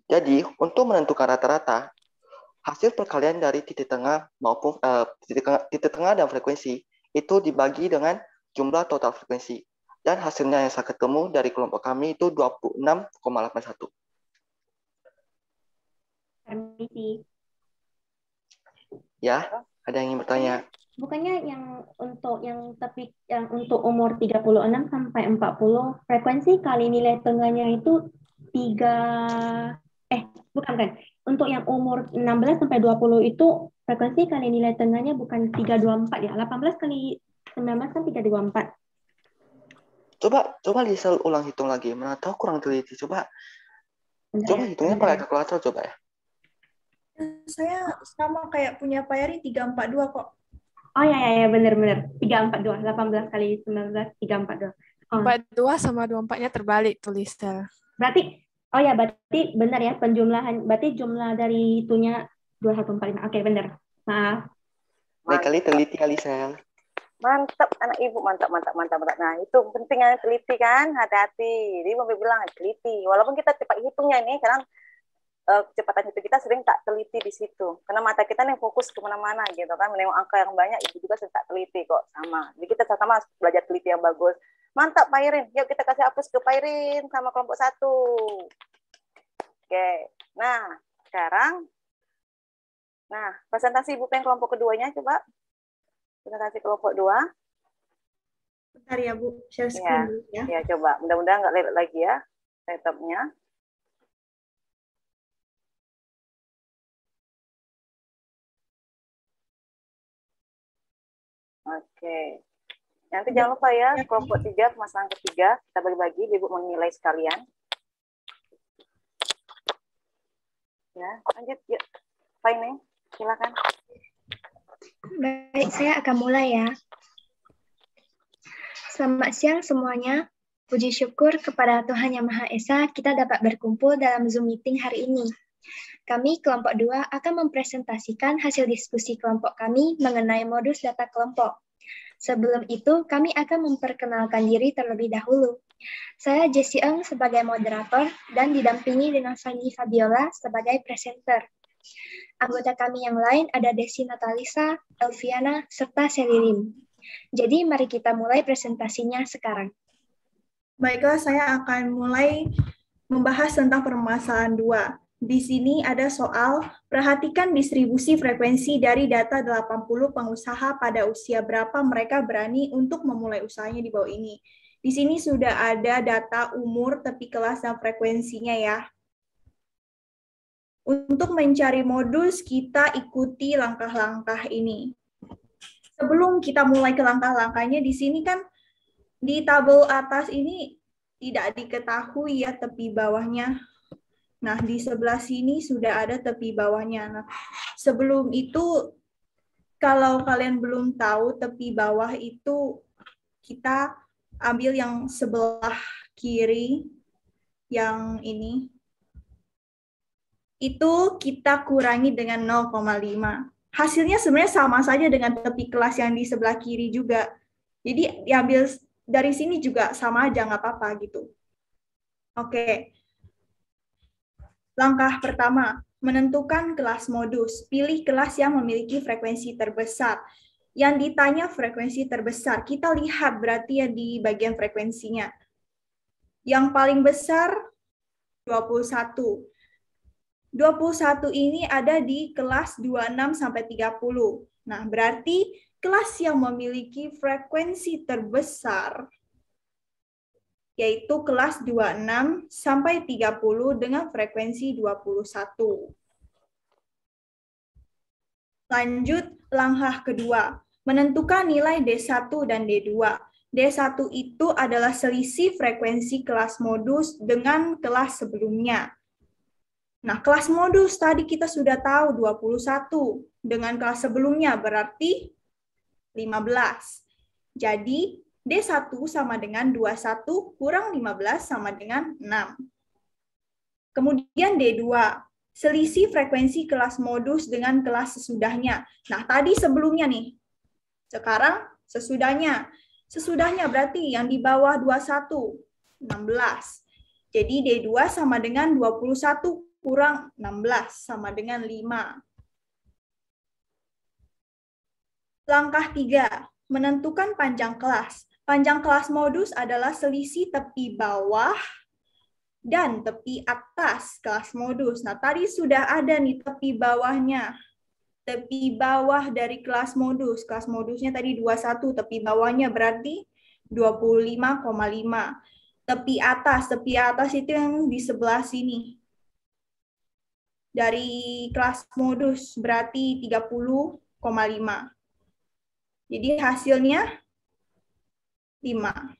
Jadi, untuk menentukan rata-rata, hasil perkalian dari titik tengah maupun titik tengah dan frekuensi itu dibagi dengan jumlah total frekuensi. Dan hasilnya yang saya ketemu dari kelompok kami itu 26,81. Permisi. Ya, ada yang ingin bertanya? Bukannya yang untuk umur 36 sampai 40 frekuensi kali nilai tengahnya itu 3 bukan kan. Untuk yang umur 16 sampai 20 itu frekuensi kali nilai tengahnya bukan 324 ya. 18 kali 19 kan 324. Coba Lisa ulang hitung lagi. Mana tahu kurang teliti. Coba hitungnya pakai kalkulator coba ya. Saya sama kayak punya Pak Eri 342 kok. Oh ya benar. 342. 18 kali 19 342. 42 sama 24-nya terbalik tulisnya. Berarti benar ya penjumlahan. Berarti jumlah dari itunya 2145. Oke, benar. Maaf. Baik kali teliti kali Sel. Mantap anak ibu, mantap. Nah itu pentingnya teliti kan, hati-hati. Jadi mau bilang teliti. Walaupun kita cepat hitungnya ini, karena kecepatan hitung kita sering tak teliti di situ. Karena mata kita nih fokus kemana-mana gitu kan, menengok angka yang banyak itu juga sering tak teliti kok sama. Jadi kita sama belajar teliti yang bagus. Mantap Pak Irin. Yuk kita kasih hapus ke Pak Irin sama kelompok 1. Oke. Nah sekarang, presentasi ibu pengen kelompok keduanya coba. Presentasi kelompok 2. Bentar ya Bu, share screen dulu ya. Ya coba, mudah-mudahan nggak lewat lagi ya laptopnya. Oke. Nanti jangan lupa ya, kelompok 3, pemasangan ketiga, kita bagi-bagi, Ibu menilai sekalian. Ya, lanjut. Yuk. Fine, silakan. Baik, saya akan mulai ya. Selamat siang semuanya. Puji syukur kepada Tuhan Yang Maha Esa, kita dapat berkumpul dalam Zoom meeting hari ini. Kami, kelompok 2, akan mempresentasikan hasil diskusi kelompok kami mengenai modus data kelompok. Sebelum itu, kami akan memperkenalkan diri terlebih dahulu. Saya Jessie Eng sebagai moderator dan didampingi dengan Fanny Fabiola sebagai presenter. Anggota kami yang lain ada Desi Natalisa, Elviana, serta Selirim. Jadi mari kita mulai presentasinya sekarang. Baiklah, saya akan mulai membahas tentang permasalahan 2. Di sini ada soal, perhatikan distribusi frekuensi dari data 80 pengusaha pada usia berapa mereka berani untuk memulai usahanya di bawah ini. Di sini sudah ada data umur, tepi kelas, dan frekuensinya ya. Untuk mencari modus, kita ikuti langkah-langkah ini. Sebelum kita mulai ke langkah-langkahnya, di sini kan di tabel atas ini tidak diketahui ya tepi bawahnya. Nah, di sebelah sini sudah ada tepi bawahnya. Nah, sebelum itu, kalau kalian belum tahu tepi bawah itu, kita ambil yang sebelah kiri, yang ini. Itu kita kurangi dengan 0,5. Hasilnya sebenarnya sama saja dengan tepi kelas yang di sebelah kiri juga. Jadi diambil dari sini juga sama aja, nggak apa-apa gitu. Oke. Langkah pertama, menentukan kelas modus. Pilih kelas yang memiliki frekuensi terbesar. Yang ditanya frekuensi terbesar, kita lihat berarti ya di bagian frekuensinya. Yang paling besar 21. 21 ini ada di kelas 26 sampai 30. Nah, berarti kelas yang memiliki frekuensi terbesar yaitu kelas 26 sampai 30 dengan frekuensi 21. Lanjut langkah kedua, menentukan nilai D1 dan D2. D1 itu adalah selisih frekuensi kelas modus dengan kelas sebelumnya. Nah, kelas modus tadi kita sudah tahu 21. dengan kelas sebelumnya, berarti 15. Jadi D1 sama dengan 21 kurang 15 sama dengan 6. Kemudian D2, selisih frekuensi kelas modus dengan kelas sesudahnya. Nah, tadi sebelumnya nih. Sekarang sesudahnya. Sesudahnya berarti yang di bawah 21, 16. Jadi D2 sama dengan 21 kurang 16 sama dengan 5. Langkah 3, menentukan panjang kelas. Panjang kelas modus adalah selisih tepi bawah dan tepi atas kelas modus. Nah, tadi sudah ada nih tepi bawahnya. Tepi bawah dari kelas modus. Kelas modusnya tadi 21, tepi bawahnya berarti 25,5. Tepi atas itu yang di sebelah sini. Dari kelas modus berarti 30,5. Jadi hasilnya 5.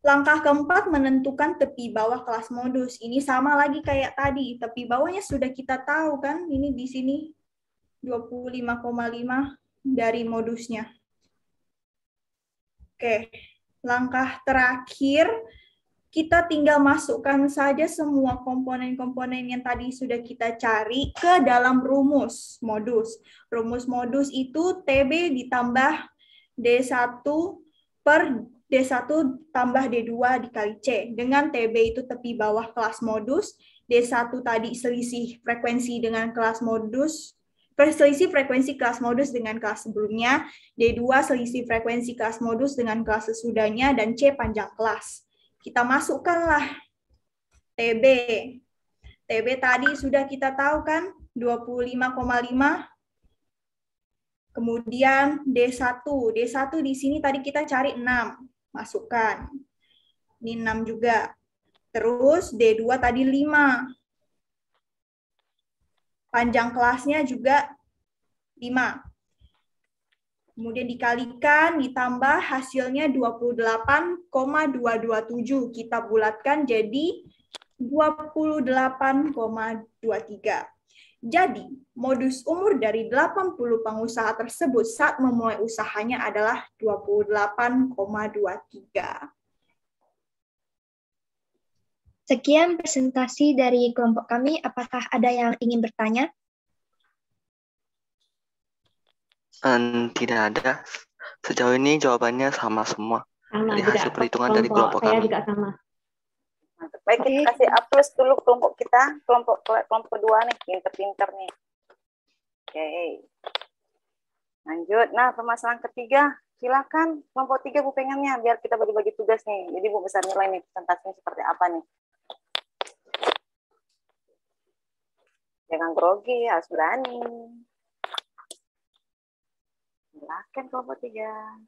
Langkah keempat, menentukan tepi bawah kelas modus. Ini sama lagi kayak tadi. Tepi bawahnya sudah kita tahu kan, ini di sini 25,5 dari modusnya. Oke, langkah terakhir, kita tinggal masukkan saja semua komponen-komponen yang tadi sudah kita cari ke dalam rumus modus. Rumus modus itu TB ditambah D1 per D1 tambah D2 dikali C. Dengan TB itu tepi bawah kelas modus, D1 tadi selisih frekuensi dengan kelas modus, selisih frekuensi kelas modus dengan kelas sebelumnya, D2 selisih frekuensi kelas modus dengan kelas sesudahnya, dan C panjang kelas. Kita masukkanlah TB. TB tadi sudah kita tahu kan, 25,5. Kemudian D1. D1 di sini tadi kita cari 6. Masukkan. Ini 6 juga. Terus D2 tadi 5. Panjang kelasnya juga 5. Kemudian dikalikan, ditambah hasilnya 28,227. Kita bulatkan jadi 28,23. Jadi, modus umur dari 80 pengusaha tersebut saat memulai usahanya adalah 28,23. Sekian presentasi dari kelompok kami. Apakah ada yang ingin bertanya? Tidak ada. Sejauh ini jawabannya sama semua. Sama Dari juga. hasil perhitungan dari kelompok saya kami. juga sama. Baik, kita kasih A+ dulu kelompok kita, kelompok kedua nih, pinter-pinter nih. Oke. Lanjut. Nah, permasalahan ketiga, silakan kelompok 3 Bu pengennya, biar kita bagi-bagi tugas nih. Jadi Bu bisa nilai nih presentasinya seperti apa nih. Jangan grogi, harus berani. Silakan kelompok 3.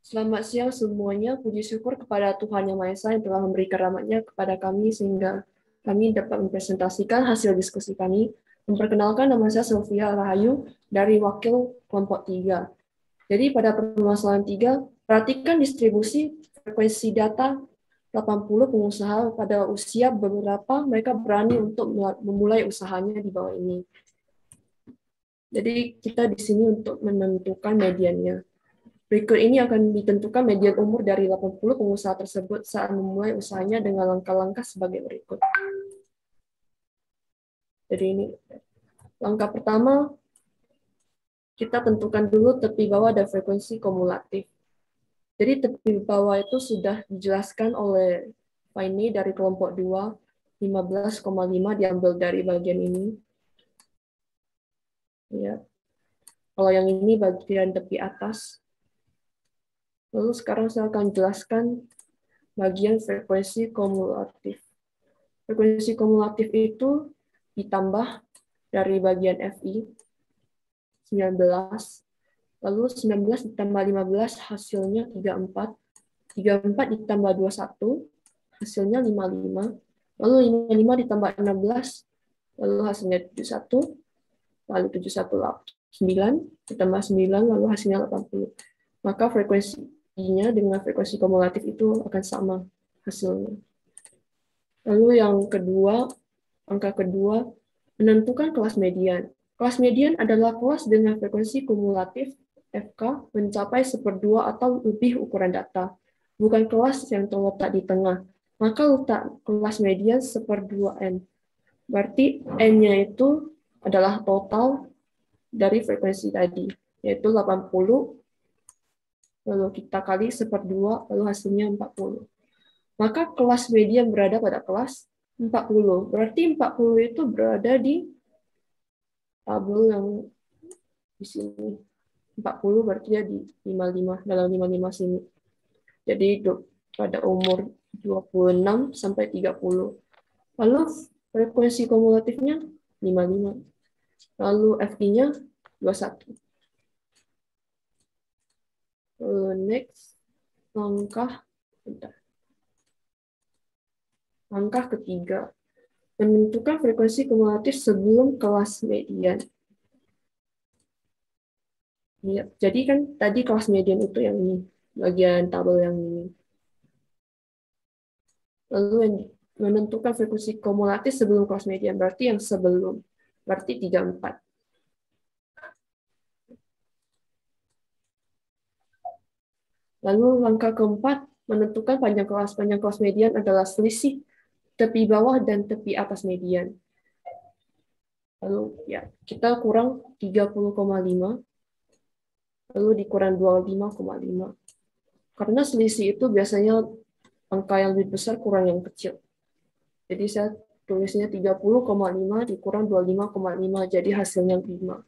Selamat siang semuanya. Puji syukur kepada Tuhan Yang Maha Esa yang telah memberikan rahmat-Nya kepada kami sehingga kami dapat mempresentasikan hasil diskusi kami. Memperkenalkan, nama saya Sylvia Rahayu dari wakil kelompok 3. Jadi pada permasalahan 3, perhatikan distribusi frekuensi data 80 pengusaha pada usia beberapa mereka berani untuk memulai usahanya di bawah ini. Jadi kita di sini untuk menentukan mediannya. Berikut ini akan ditentukan median umur dari 80 pengusaha tersebut saat memulai usahanya dengan langkah-langkah sebagai berikut. Jadi ini langkah pertama, kita tentukan dulu tepi bawah dan frekuensi kumulatif. Jadi tepi bawah itu sudah dijelaskan oleh Faini dari kelompok 2, 15,5 diambil dari bagian ini. Ya. Kalau yang ini bagian tepi atas. Lalu sekarang saya akan jelaskan bagian frekuensi kumulatif. Frekuensi kumulatif itu ditambah dari bagian FI 19, lalu 19 ditambah 15 hasilnya 34, 34 ditambah 21 hasilnya 55, lalu 55 ditambah 16 lalu hasilnya 71, lalu 9 ditambah 9 lalu hasilnya 80. Maka frekuensinya dengan frekuensi kumulatif itu akan sama hasilnya. Lalu yang kedua, Angka kedua, menentukan kelas median. Kelas median adalah kelas dengan frekuensi kumulatif FK mencapai 1/2 atau lebih ukuran data, bukan kelas yang terletak di tengah. Maka letak kelas median 1/2 N. Berarti N-nya itu adalah total dari frekuensi tadi, yaitu 80, lalu kita kali 1/2, lalu hasilnya 40. Maka kelas median berada pada kelas 40. Berarti 40 itu berada di tabel yang di sini. 40 berarti dia di 55, dalam 55 sini. Jadi pada umur 26 sampai 30. Lalu frekuensi kumulatifnya 55. Lalu FI-nya 21. Next, langkah ketiga. Menentukan frekuensi kumulatif sebelum kelas median. Ya, jadi kan tadi kelas median itu yang ini, bagian tabel yang ini. Lalu yang menentukan frekuensi kumulatif sebelum kelas median, berarti yang sebelum, berarti 34. Lalu langkah keempat, menentukan panjang kelas. Panjang kelas median adalah selisih tepi bawah dan tepi atas median. Lalu ya, kita kurang 30,5. Lalu dikurang 25,5. Karena selisih itu biasanya angka yang lebih besar kurang yang kecil. Jadi saya tulisnya 30,5 dikurang 25,5, jadi hasilnya 5.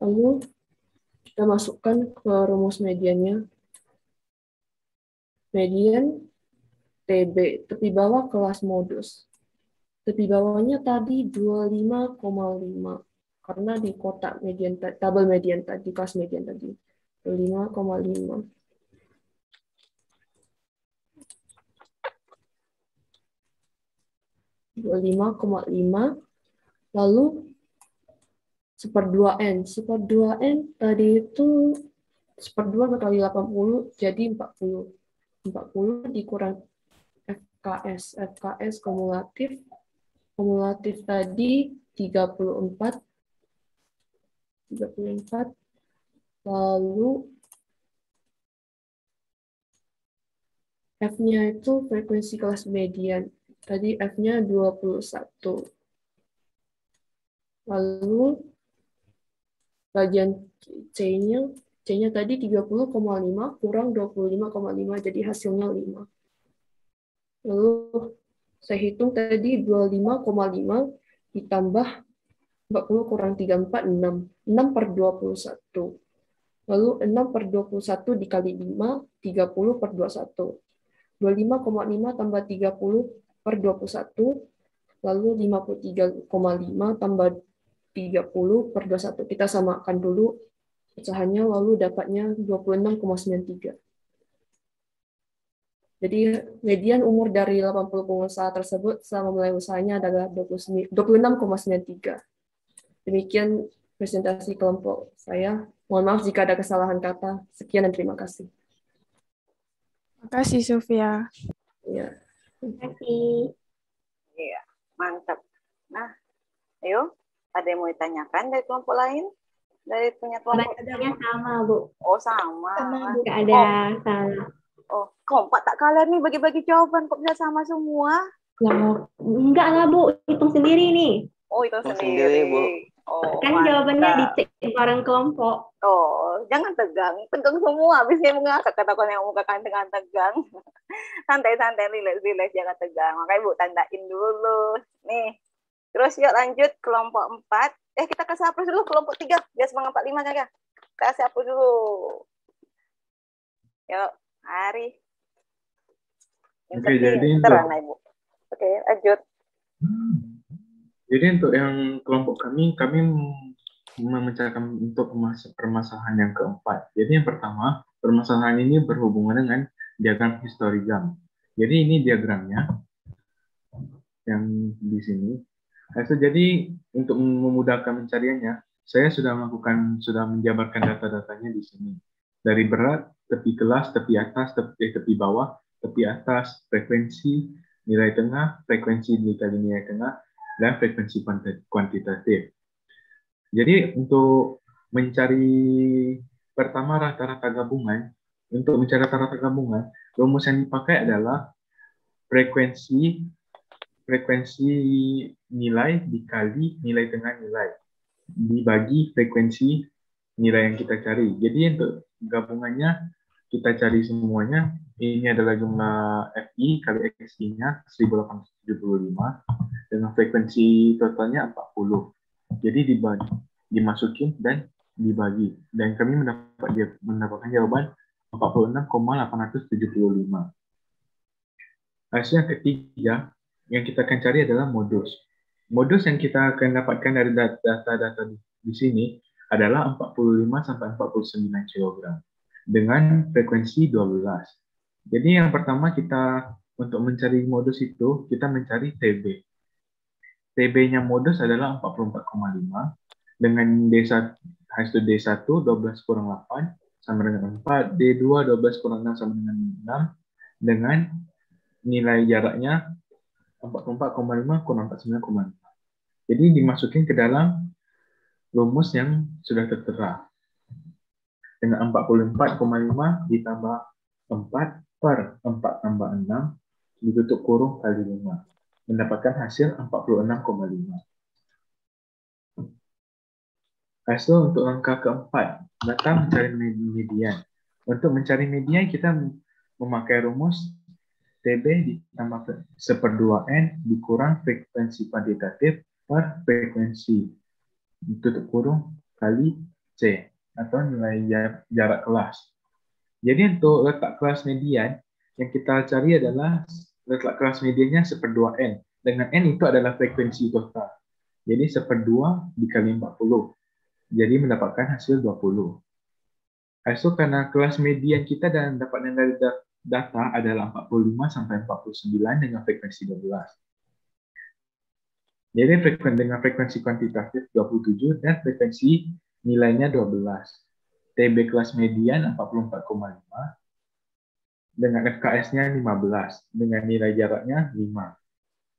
Lalu kita masukkan ke rumus mediannya. Median TB, tepi bawah kelas modus. Tepi bawahnya tadi 25,5. Karena di kotak median, tabel median tadi, kelas median tadi. 25,5. Lalu 1/2 N. 1/2 N tadi itu 1/2 kali 80 jadi 40. 40 dikurang FKS. FKS kumulatif. Kumulatif tadi 34. Lalu F-nya itu frekuensi kelas median. Tadi F-nya 21. Lalu bagian C-nya tadi 30,5 kurang 25,5, jadi hasilnya 5. Lalu saya hitung tadi 25,5 ditambah 40 kurang 34, 6. 6/21. Lalu 6/21 dikali 5, 30/21. 25,5 tambah 30/21, lalu 53,5 tambah 30/21. Kita samakan dulu pecahannya, lalu dapatnya 26,93. Jadi median umur dari 80 pengusaha tersebut selama mulai usahanya adalah 26,93. Demikian presentasi kelompok saya. Mohon maaf jika ada kesalahan kata. Sekian dan terima kasih. Terima kasih, Sofia. Ya. Terima kasih. Iya, mantap. Nah, ayo, ada yang mau ditanyakan dari kelompok lain? Dari punya kelompok? Jawabannya sama, Bu. Oh, sama. Nggak ada salah. Oh, kelompok tak kalian nih bagi-bagi jawaban kok bisa sama semua? Ya, enggak lah, Bu. Hitung sendiri nih. Oh, itu sendiri. Bu. Oh, Kan mantap. jawabannya dicek bareng kelompok. Oh, jangan tegang. Tegang semua. Habisnya mengakak katakan yang muka kan dengan tegang. Santai-santai, relax, jangan tegang. Makanya Bu tandain dulu. Nih. Terus yuk lanjut kelompok 4. Kita kasih hapus dulu kelompok 3. Biar semangat 45 saja. Kasih hapus dulu. Yuk, Hari. Oke, jadi terang, Ibu. Oke, lanjut. Jadi untuk yang kelompok kami memecahkan untuk permasalahan yang keempat. Jadi yang pertama, permasalahan ini berhubungan dengan diagram histogram. Jadi ini diagramnya yang di sini. Jadi untuk memudahkan pencariannya, saya sudah menjabarkan data-datanya di sini. Dari berat, tepi kelas, tepi atas, tepi bawah, tepi atas, frekuensi, nilai tengah, frekuensi dikali nilai tengah, dan frekuensi kuantitatif. Jadi untuk mencari pertama rata-rata gabungan, rumus yang dipakai adalah frekuensi nilai dikali nilai tengah nilai dibagi frekuensi nilai yang kita cari. Jadi untuk gabungannya kita cari semuanya. Ini adalah jumlah FI kali XI-nya 1875 dengan frekuensi totalnya 40. Jadi dimasukin dan dibagi. Dan kami mendapatkan jawaban 46,875. Hasil yang ketiga yang kita akan cari adalah modus. Modus yang kita akan dapatkan dari data-data di sini adalah 45 sampai 49 kg dengan frekuensi 12. Jadi yang pertama kita untuk mencari modus itu kita mencari TB. TB-nya modus adalah 44,5 dengan hasil D1 12 kurang 8 sama dengan 4, D2 12 kurang 6 sama dengan 6 dengan nilai jaraknya 44,5 kurang 49,5. Jadi dimasukin ke dalam rumus yang sudah tertera. Dengan 44,5 ditambah 4 per 4 tambah 6 ditutup kurung kali 5. Mendapatkan hasil 46,5. Hasil untuk angka keempat, data mencari median. Untuk mencari median kita memakai rumus TB ditambah 1/2N dikurang frekuensi kuantitatif per frekuensi tutup kurung kali C atau nilai jarak kelas. Jadi untuk letak kelas median yang kita cari adalah letak kelas mediannya 1/2N. Dengan N itu adalah frekuensi total. Jadi 1/2 dikali 40. Jadi mendapatkan hasil 20. Hasil karena kelas median kita dan dapatnya dari data adalah 45 sampai 49 dengan frekuensi 12. Jadi dengan frekuensi kuantitatif 27 dan frekuensi nilainya 12. TB kelas median 44,5 dengan FKS-nya 15 dengan nilai jaraknya 5.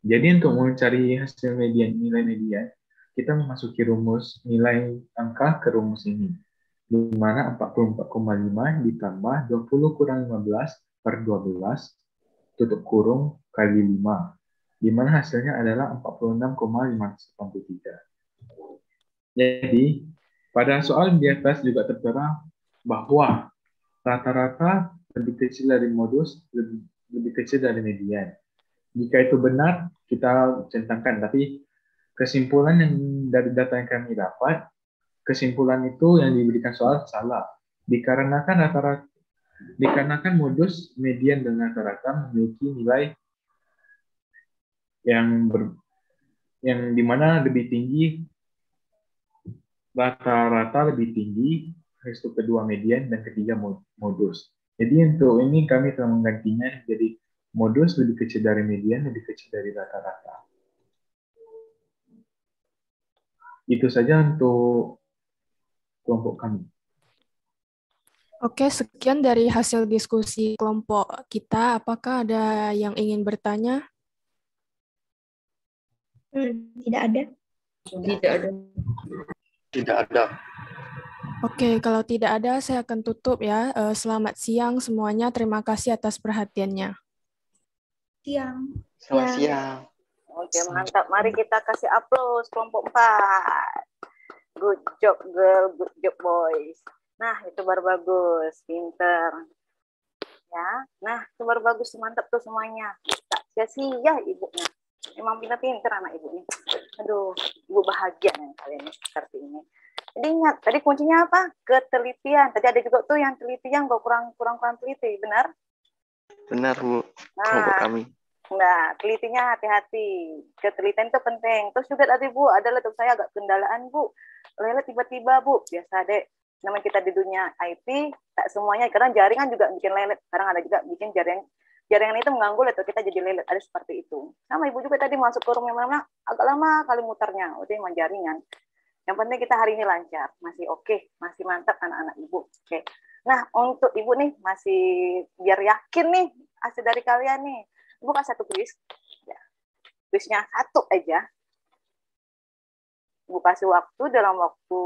Jadi untuk mencari hasil median, nilai median, kita memasuki rumus nilai angka ke rumus ini. Di mana 44,5 ditambah 20 kurang 15 per 12 tutup kurung kali 5. Di mana hasilnya adalah 46,583. Jadi pada soal di atas juga tertera bahwa rata-rata lebih kecil dari modus, lebih kecil dari median. Jika itu benar, kita centangkan. Tapi kesimpulan yang dari data yang kami dapat, kesimpulan itu yang diberikan soal salah. Dikarenakan modus, median, dan rata-rata memiliki nilai yang dimana lebih tinggi, rata-rata lebih tinggi, hasil kedua median, dan ketiga modus. Jadi untuk ini kami telah menggantinya jadi modus lebih kecil dari median, lebih kecil dari rata-rata. Itu saja untuk kelompok kami. Oke, sekian dari hasil diskusi kelompok kita. Apakah ada yang ingin bertanya? Tidak ada. Tidak ada. Oke, kalau tidak ada, saya akan tutup ya. Selamat siang semuanya. Terima kasih atas perhatiannya. Siang. Selamat siang. Oke, mantap. Mari kita kasih aplaus kelompok 4. Good job, girl. Good job, boys. Nah, itu baru bagus. Pinter. Ya, nah, itu baru bagus. Mantap tuh semuanya. Tak sia-sia ibunya. Memang pinter-pinter anak ibu nih. Aduh, ibu bahagia nih kali ini seperti ini. Jadi ingat, tadi kuncinya apa? Ketelitian. Tadi ada juga tuh yang telitian kok kurang teliti, benar? Benar, Bu. Kelompok kami. Nah, telitinya hati-hati. Ketelitian itu penting. Terus juga tadi, Bu, ada laptop saya agak kendalaan, Bu. Lelet tiba-tiba, Bu. Biasa, Dek. Namanya kita di dunia IT, tak semuanya. Karena jaringan juga bikin lelet. Sekarang ada juga bikin jaringan itu mengganggu laptop kita jadi lelet. Ada seperti itu. Sama Ibu juga tadi masuk ke room yang mana agak lama kali muternya. Udah emang jaringan. Yang penting kita hari ini lancar. Masih oke. Masih mantap anak-anak Ibu. Oke. Nah, untuk Ibu nih, masih biar yakin nih hasil dari kalian nih. Ibu kasih satu kuis. Ya. Kuisnya satu aja. Ibu kasih waktu dalam waktu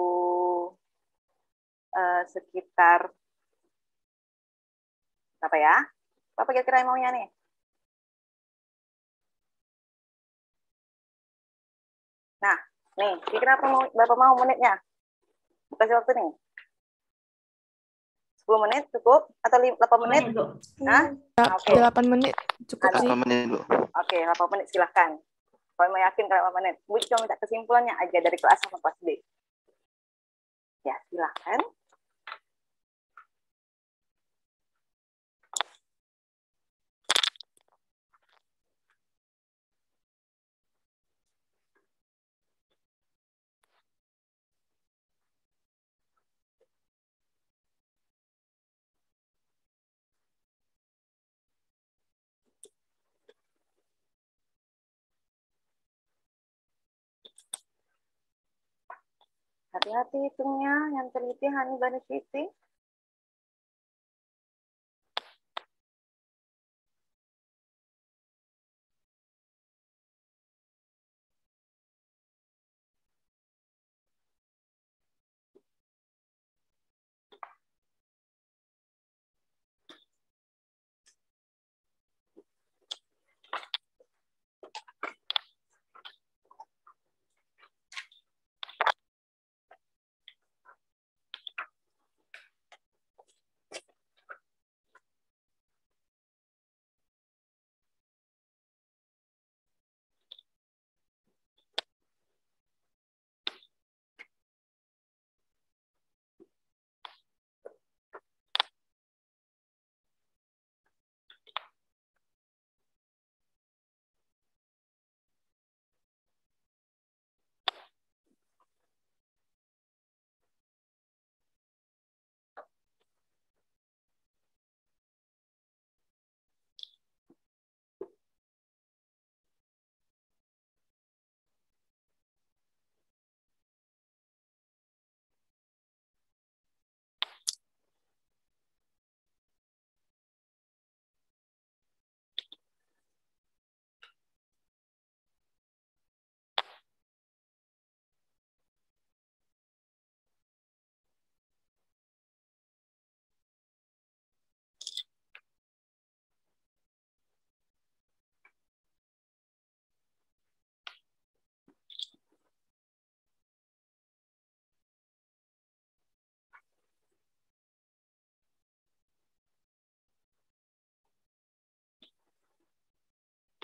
sekitar apa ya? Apa kira-kira yang maunya nih? Nah, nih, kira-kira berapa mau menitnya? Ibu kasih waktu nih. 10 menit cukup? Atau 8 menit? Hah? Oke. 8 menit cukup sih. 8 menit, Bu. Oke, 8 menit silahkan. Kalau mau yakin kalau 8 menit. Bu cuma minta kesimpulannya aja dari kelas sama kelas B. Ya, silahkan. Hati-hati hitungnya, yang teliti Hani Bani Siti.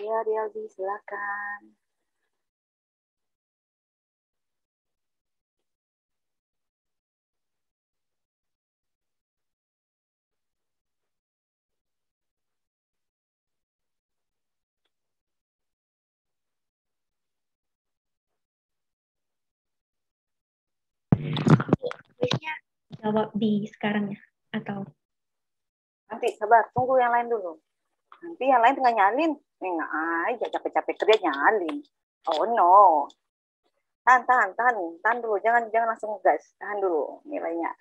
Ya, Rialdi, silakan. Kuisnya jawab di sekarang ya atau Nanti, sabar, tunggu yang lain dulu. Nanti yang lain tengah nyalin. Nggak aja, capek-capek kerja nyalin. Oh, no. Tahan dulu. Jangan langsung gas. Tahan dulu nilainya.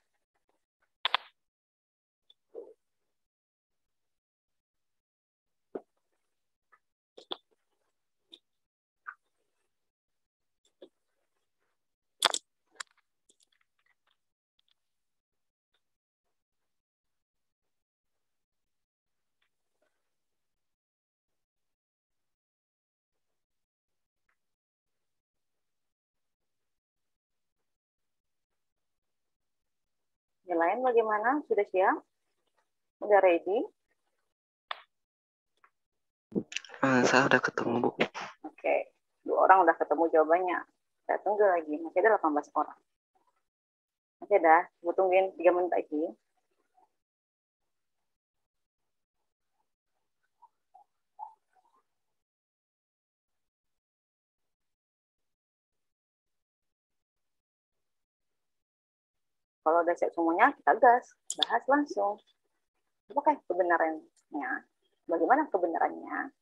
Yang lain bagaimana? Sudah siap? Udah ready? Saya udah ketemu, Bu. Oke. 2 orang udah ketemu jawabannya. Saya tunggu lagi. Masih ada 18 orang. Masih ada. Gue tungguin 3 menit lagi. Kalau udah siap semuanya, kita gas. Bahas langsung. Apakah kebenarannya? Bagaimana kebenarannya?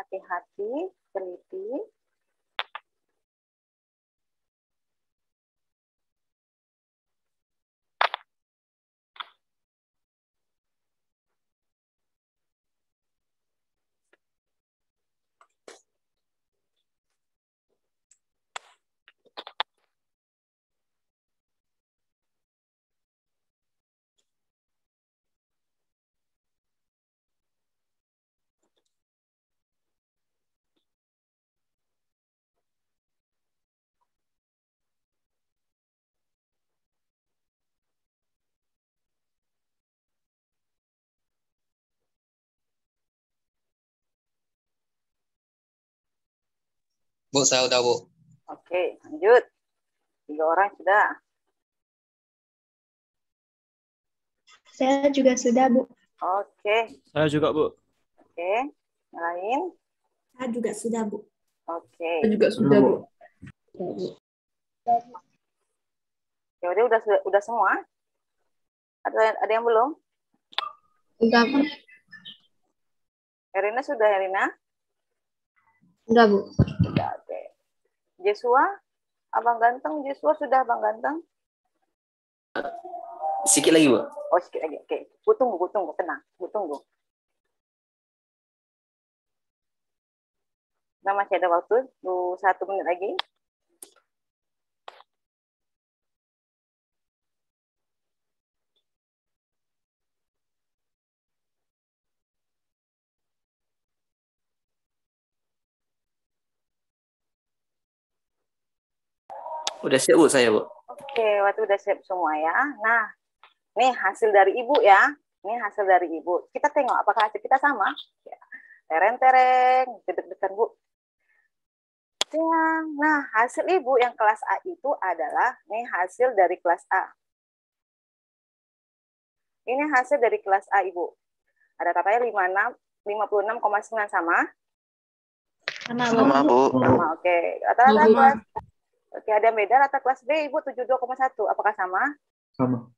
hati-hati, teliti. Bu, saya udah, Bu. Oke, lanjut. 3 orang sudah. Saya juga sudah, Bu. Oke. Saya juga, Bu. Oke. Yang lain? Saya juga sudah, Bu. Oke. Saya juga sudah, Bu. Ya udah semua. Ada yang belum? Enggak, Bu. Erina sudah, Erina? Enggak, Bu. Sudah, oke. Joshua? Abang Ganteng, Joshua sudah Abang Ganteng? Sedikit lagi, Bu. Oh, sedikit lagi. Oke. Gue tunggu. Tenang. Gue tunggu. Nah, masih ada waktu. 1 menit lagi. Udah siap, Bu, saya, Bu. Oke, waktu udah siap semua ya. Nah, nih hasil dari Ibu ya. Ini hasil dari Ibu. Kita tengok apakah hasil kita sama. Ya. Tereng-tereng, deg-degan, Bu. Nah, hasil Ibu yang kelas A itu adalah nih hasil dari kelas A. Ini hasil dari kelas A, Ibu. Ada katanya 56,9 sama? Sama, Bu. Sama, oke. Rata-rata kelas. Oke, ada yang beda rata kelas B, Ibu 72,1. Apakah sama? Sama.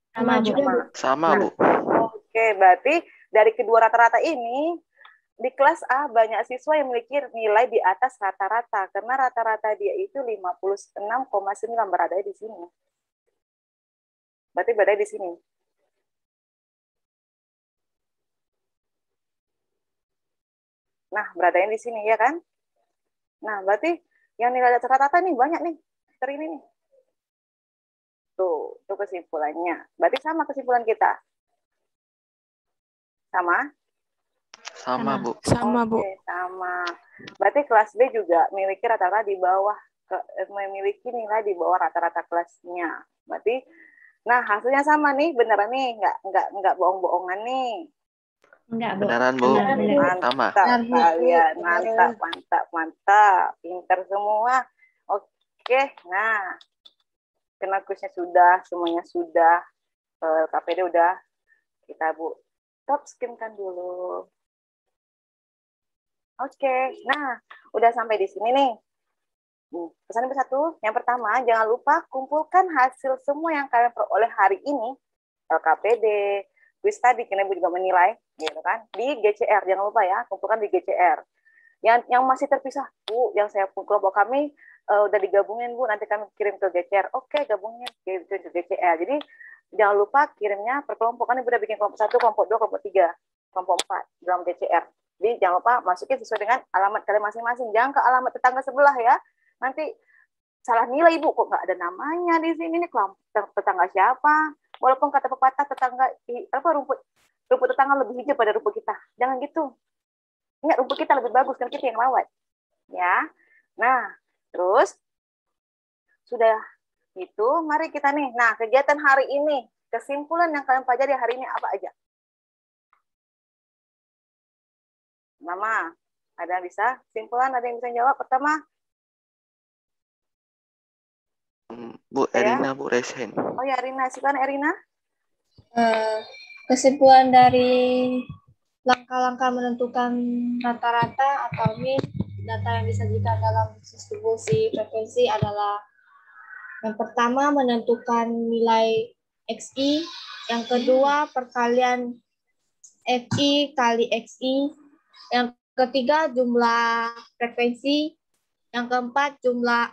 Sama, Bu. Oke, berarti dari kedua rata-rata ini, di kelas A banyak siswa yang memiliki nilai di atas rata-rata, karena rata-rata dia itu 56,9 berada di sini. Berarti berada di sini. Nah, beradanya di sini, ya kan? Nah, berarti yang nilai atas rata-rata nih banyak nih. Seperti ini nih. Tuh, itu kesimpulannya. Berarti sama kesimpulan kita. Sama? Sama, Bu. Sama, Bu. Oke, sama. Berarti kelas B juga memiliki rata-rata di bawah, memiliki nilai di bawah rata-rata kelasnya. Berarti, nah hasilnya sama nih, beneran nih, nggak bohong-bohongan nih. Enggak, Bu. Beneran, Bu. Sama. Mantap kalian, mantap. Pinter semua. Oke, nah, kena kuisnya sudah, semuanya sudah, KPD udah, kita Bu top skinkan dulu. Oke, nah, udah sampai di sini nih. Pesan nomor 1, yang pertama, jangan lupa kumpulkan hasil semua yang kalian peroleh hari ini, LKPD, kuis tadi, kalian juga menilai, gitu kan, di GCR, jangan lupa ya, kumpulkan di GCR. Yang masih terpisah, Bu, yang saya kelompok kami udah digabungin, Bu, nanti kami kirim ke GCR. Oke, gabungin ke GCR. Jadi jangan lupa kirimnya per kelompok, kan Ibu udah bikin kelompok 1, kelompok 2, kelompok 3, kelompok 4 dalam GCR. Jadi jangan lupa masukin sesuai dengan alamat kalian masing-masing. Jangan ke alamat tetangga sebelah ya. Nanti salah nilai, Ibu, kok nggak ada namanya di sini nih, kelompok tetangga siapa? Walaupun kata pepatah tetangga rumput tetangga lebih hijau pada rumput kita. Jangan gitu. Ingat, rumput kita lebih bagus, kan kita yang rawat. Ya. Nah, terus sudah itu, mari kita nih. Nah, kegiatan hari ini, kesimpulan yang kalian pelajari hari ini apa aja? Mama, ada yang bisa? Kesimpulan, ada yang bisa jawab? Pertama? Bu Erina, Bu Resen. Oh ya, Erina. Silakan, Erina. Kesimpulan dari langkah-langkah menentukan rata-rata atau min data yang disajikan dalam distribusi frekuensi adalah yang pertama menentukan nilai XI, yang kedua perkalian FI kali XI, yang Ketiga, jumlah frekuensi. Yang keempat, jumlah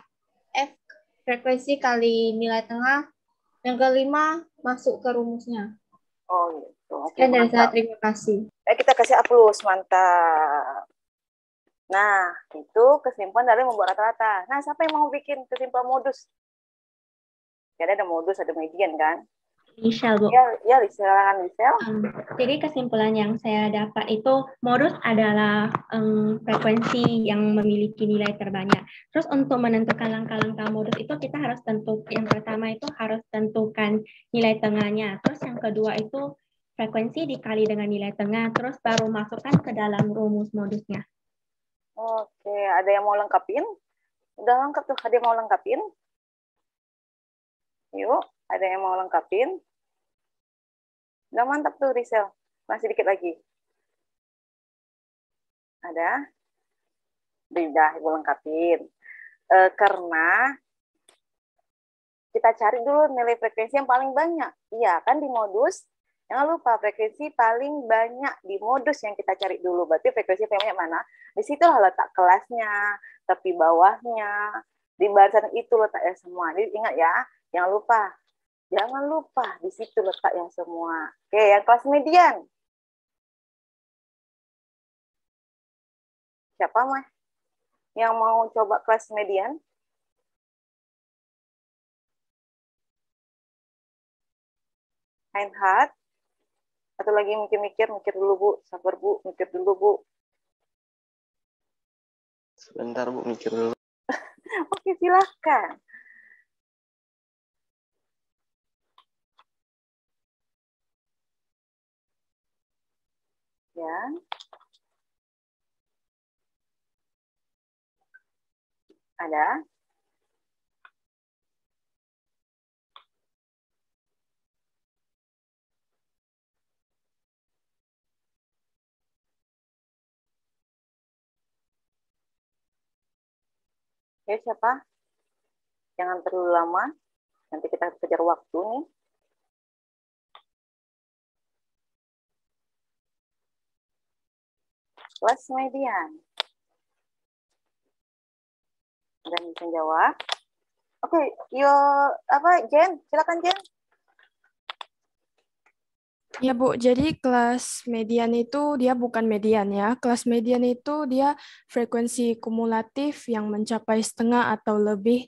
F frekuensi kali nilai tengah. Yang kelima, masuk ke rumusnya. Oh gitu. Oke, Sekian dari saya, mantap. terima kasih. Kita kasih A+, mantap. Nah, itu kesimpulan dari membuat rata-rata. Nah, siapa yang mau bikin kesimpulan modus? Jadi ada modus, ada median kan? Michelle, Bu. Ya, silakan Michelle. Jadi kesimpulan yang saya dapat itu modus adalah frekuensi yang memiliki nilai terbanyak. Terus untuk menentukan langkah-langkah modus itu kita harus tentukan, yang pertama itu harus tentukan nilai tengahnya. Terus yang kedua itu frekuensi dikali dengan nilai tengah, terus baru masukkan ke dalam rumus modusnya. Oke, ada yang mau lengkapin? Udah lengkap tuh, ada yang mau lengkapin? Yuk, ada yang mau lengkapin? Udah mantap tuh, Rizal. Masih dikit lagi. Ada? Udah, Ibu lengkapin. Karena kita cari dulu nilai frekuensi yang paling banyak. Iya, kan di modus. Jangan lupa, frekuensi paling banyak di modus yang kita cari dulu. Berarti frekuensi paling banyak mana? Di situlah letak kelasnya, tepi bawahnya, di barisan itu letaknya semua. Jadi ingat ya, jangan lupa, di situ letaknya semua. Oke, yang kelas median. Siapa mah yang mau coba kelas median? Reinhard? Atau lagi mikir dulu, Bu. Sabar, Bu. Mikir dulu, Bu. Sebentar, Bu, mikir dulu. Oke, silahkan. Ya. Ada? Ya, siapa? Jangan terlalu lama. Nanti kita kejar waktu nih. Kelas median. Ada yang bisa jawab? Oke, Jen? Silakan, Jen. Ya Bu, jadi kelas median itu dia bukan median ya. Kelas median itu dia frekuensi kumulatif yang mencapai setengah atau lebih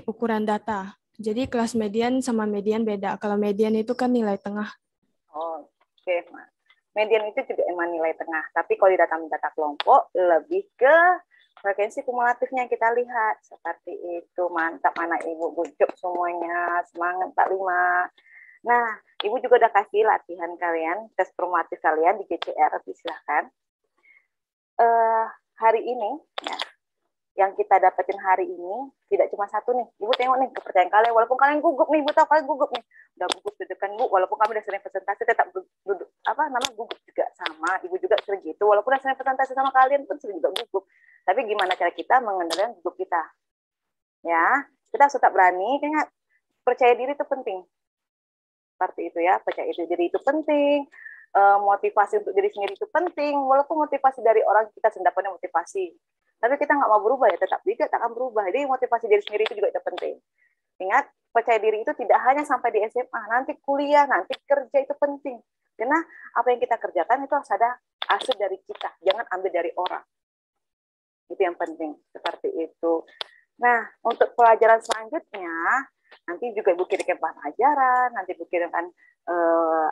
ukuran data. Jadi kelas median sama median beda. Kalau median itu kan nilai tengah. Oh, oke. Median itu juga emang nilai tengah. Tapi kalau di data kelompok lebih ke frekuensi kumulatifnya kita lihat. Seperti itu. Mantap anak Ibu. Good job semuanya. Semangat Pak Lima. Nah, Ibu juga udah kasih latihan kalian, tes formatif kalian di GCR, silahkan. Hari ini, ya, yang kita dapetin hari ini, tidak cuma satu nih. Ibu tengok nih, kepercayaan kalian, walaupun kalian gugup nih, Ibu tahu kalian gugup nih. Udah gugup deg-degan, Bu, walaupun kami udah sering presentasi, tetap duduk, gugup juga sama. Ibu juga sering gitu, walaupun udah sering presentasi sama kalian, pun sering juga gugup. Tapi gimana cara kita mengendalikan gugup kita? Ya, kita harus tetap berani, ingat, percaya diri itu penting. Seperti itu ya, percaya diri itu penting, motivasi untuk diri sendiri itu penting, walaupun motivasi dari orang kita dapatnya motivasi, tapi kita nggak mau berubah ya, tetap juga tak akan berubah. Jadi motivasi diri sendiri itu juga itu penting. Ingat, percaya diri itu tidak hanya sampai di SMA, nanti kuliah, nanti kerja itu penting. Karena apa yang kita kerjakan itu harus ada hasil dari kita, jangan ambil dari orang. Itu yang penting, seperti itu. Nah, untuk pelajaran selanjutnya, nanti juga Ibu kirimkan bahan ajaran, nanti Ibu kirimkan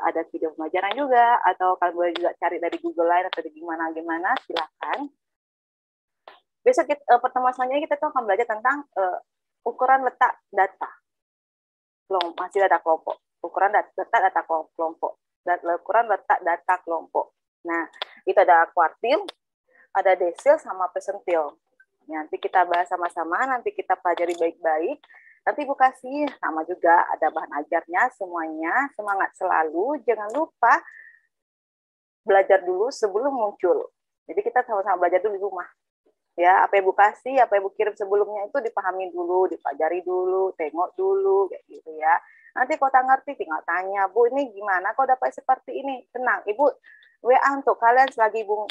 ada video pembelajaran juga, atau kalian boleh juga cari dari Google Lain atau gimana, silakan. Besok pertemuan selanjutnya kita tuh akan belajar tentang ukuran letak data. Masih data kelompok. Ukuran letak data kelompok. Ukuran letak data kelompok. Nah, itu ada kuartil, ada desil, sama persentil. Nanti kita bahas sama-sama, nanti kita pelajari baik-baik. Nanti Ibu kasih sama juga, ada bahan ajarnya semuanya. Semangat selalu, jangan lupa belajar dulu sebelum muncul. Jadi kita sama-sama belajar dulu di rumah. Ya, apa yang Ibu kasih, apa yang Ibu kirim sebelumnya itu dipahami dulu, dipelajari dulu, tengok dulu, kayak gitu ya. Nanti kalau tak ngerti tinggal tanya, Bu ini gimana kok dapat seperti ini? Tenang, Ibu WA untuk kalian selagi Ibu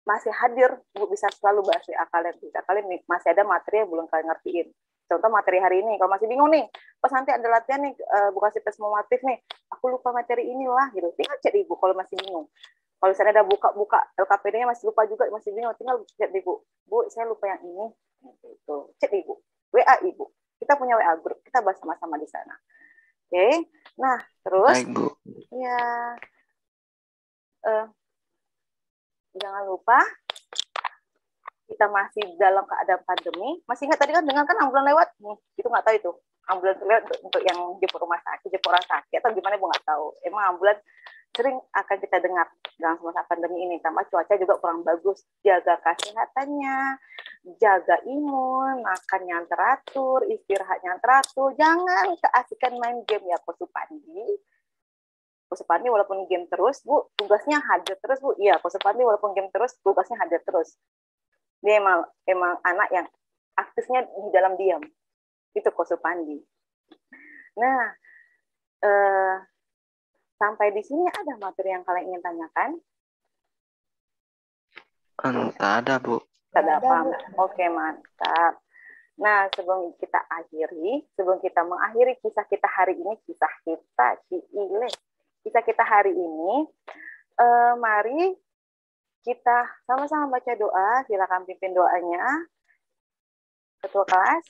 masih hadir, Ibu bisa selalu bahas WA kalian. Bisa kalian masih ada materi yang belum kalian ngertiin. Contoh materi hari ini, kalau masih bingung nih, pas nanti ada latihan nih, bukan tes formatif nih, aku lupa materi inilah, gitu. Tinggal chat Ibu kalau masih bingung. Kalau misalnya ada buka-buka LKPD-nya masih lupa juga, masih bingung, tinggal chat Ibu. Bu, saya lupa yang ini. Gitu. Chat Ibu. WA Ibu. Kita punya WA group, kita bahas sama-sama di sana. Oke. Nah, terus, Baik, Bu. ya, jangan lupa, kita masih dalam keadaan pandemi. Masih ingat tadi kan dengan kan ambulan lewat? Itu nggak tahu itu. Ambulan lewat untuk yang jemput rumah sakit, jemput orang sakit, atau gimana Bu nggak tahu. Emang ambulan sering akan kita dengar dalam masa pandemi ini. Tambah cuaca juga kurang bagus. Jaga kesehatannya, jaga imun, makan yang teratur, istirahat yang teratur. Jangan keasikan main game ya, Kosu Pandi. Kosu Pandi walaupun game terus, Bu, tugasnya hadir terus, Bu. Iya, Kosu Pandi walaupun game terus, tugasnya hadir terus. Dia emang anak yang aktifnya di dalam diam. Itu Kosu Pandi. Nah, sampai di sini ada materi yang kalian ingin tanyakan? Entah ada, Bu. Tidak paham. Oke, mantap. Nah, sebelum kita mengakhiri kisah kita hari ini, kisah kita hari ini, mari kita sama-sama baca doa. Silakan pimpin doanya, Ketua kelas.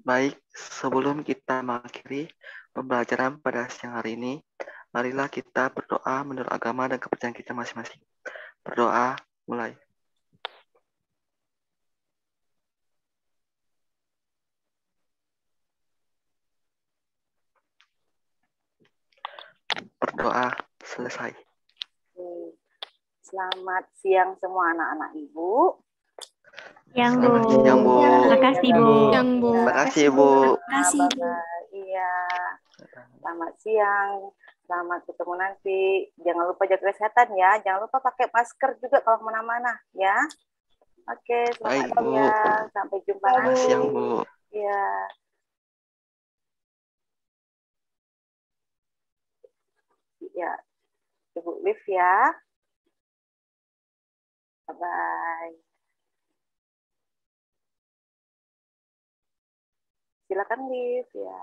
Baik, sebelum kita mengakhiri pembelajaran pada siang hari ini, marilah kita berdoa menurut agama dan kepercayaan kita masing-masing. Berdoa, mulai. Berdoa, selesai. Selamat siang semua anak-anak Ibu. Yang Bu. Yang Bu. Terima kasih Bu. Yang Bu. Terima kasih Bu. Iya. Selamat siang. Selamat ketemu nanti. Jangan lupa jaga kesehatan ya. Jangan lupa pakai masker juga kalau kemana-mana ya. Oke, selamat siang. Sampai jumpa nanti. Selamat siang Bu. Iya. Ya, Ibu Liv ya. Bye-bye. Silakan Liv ya.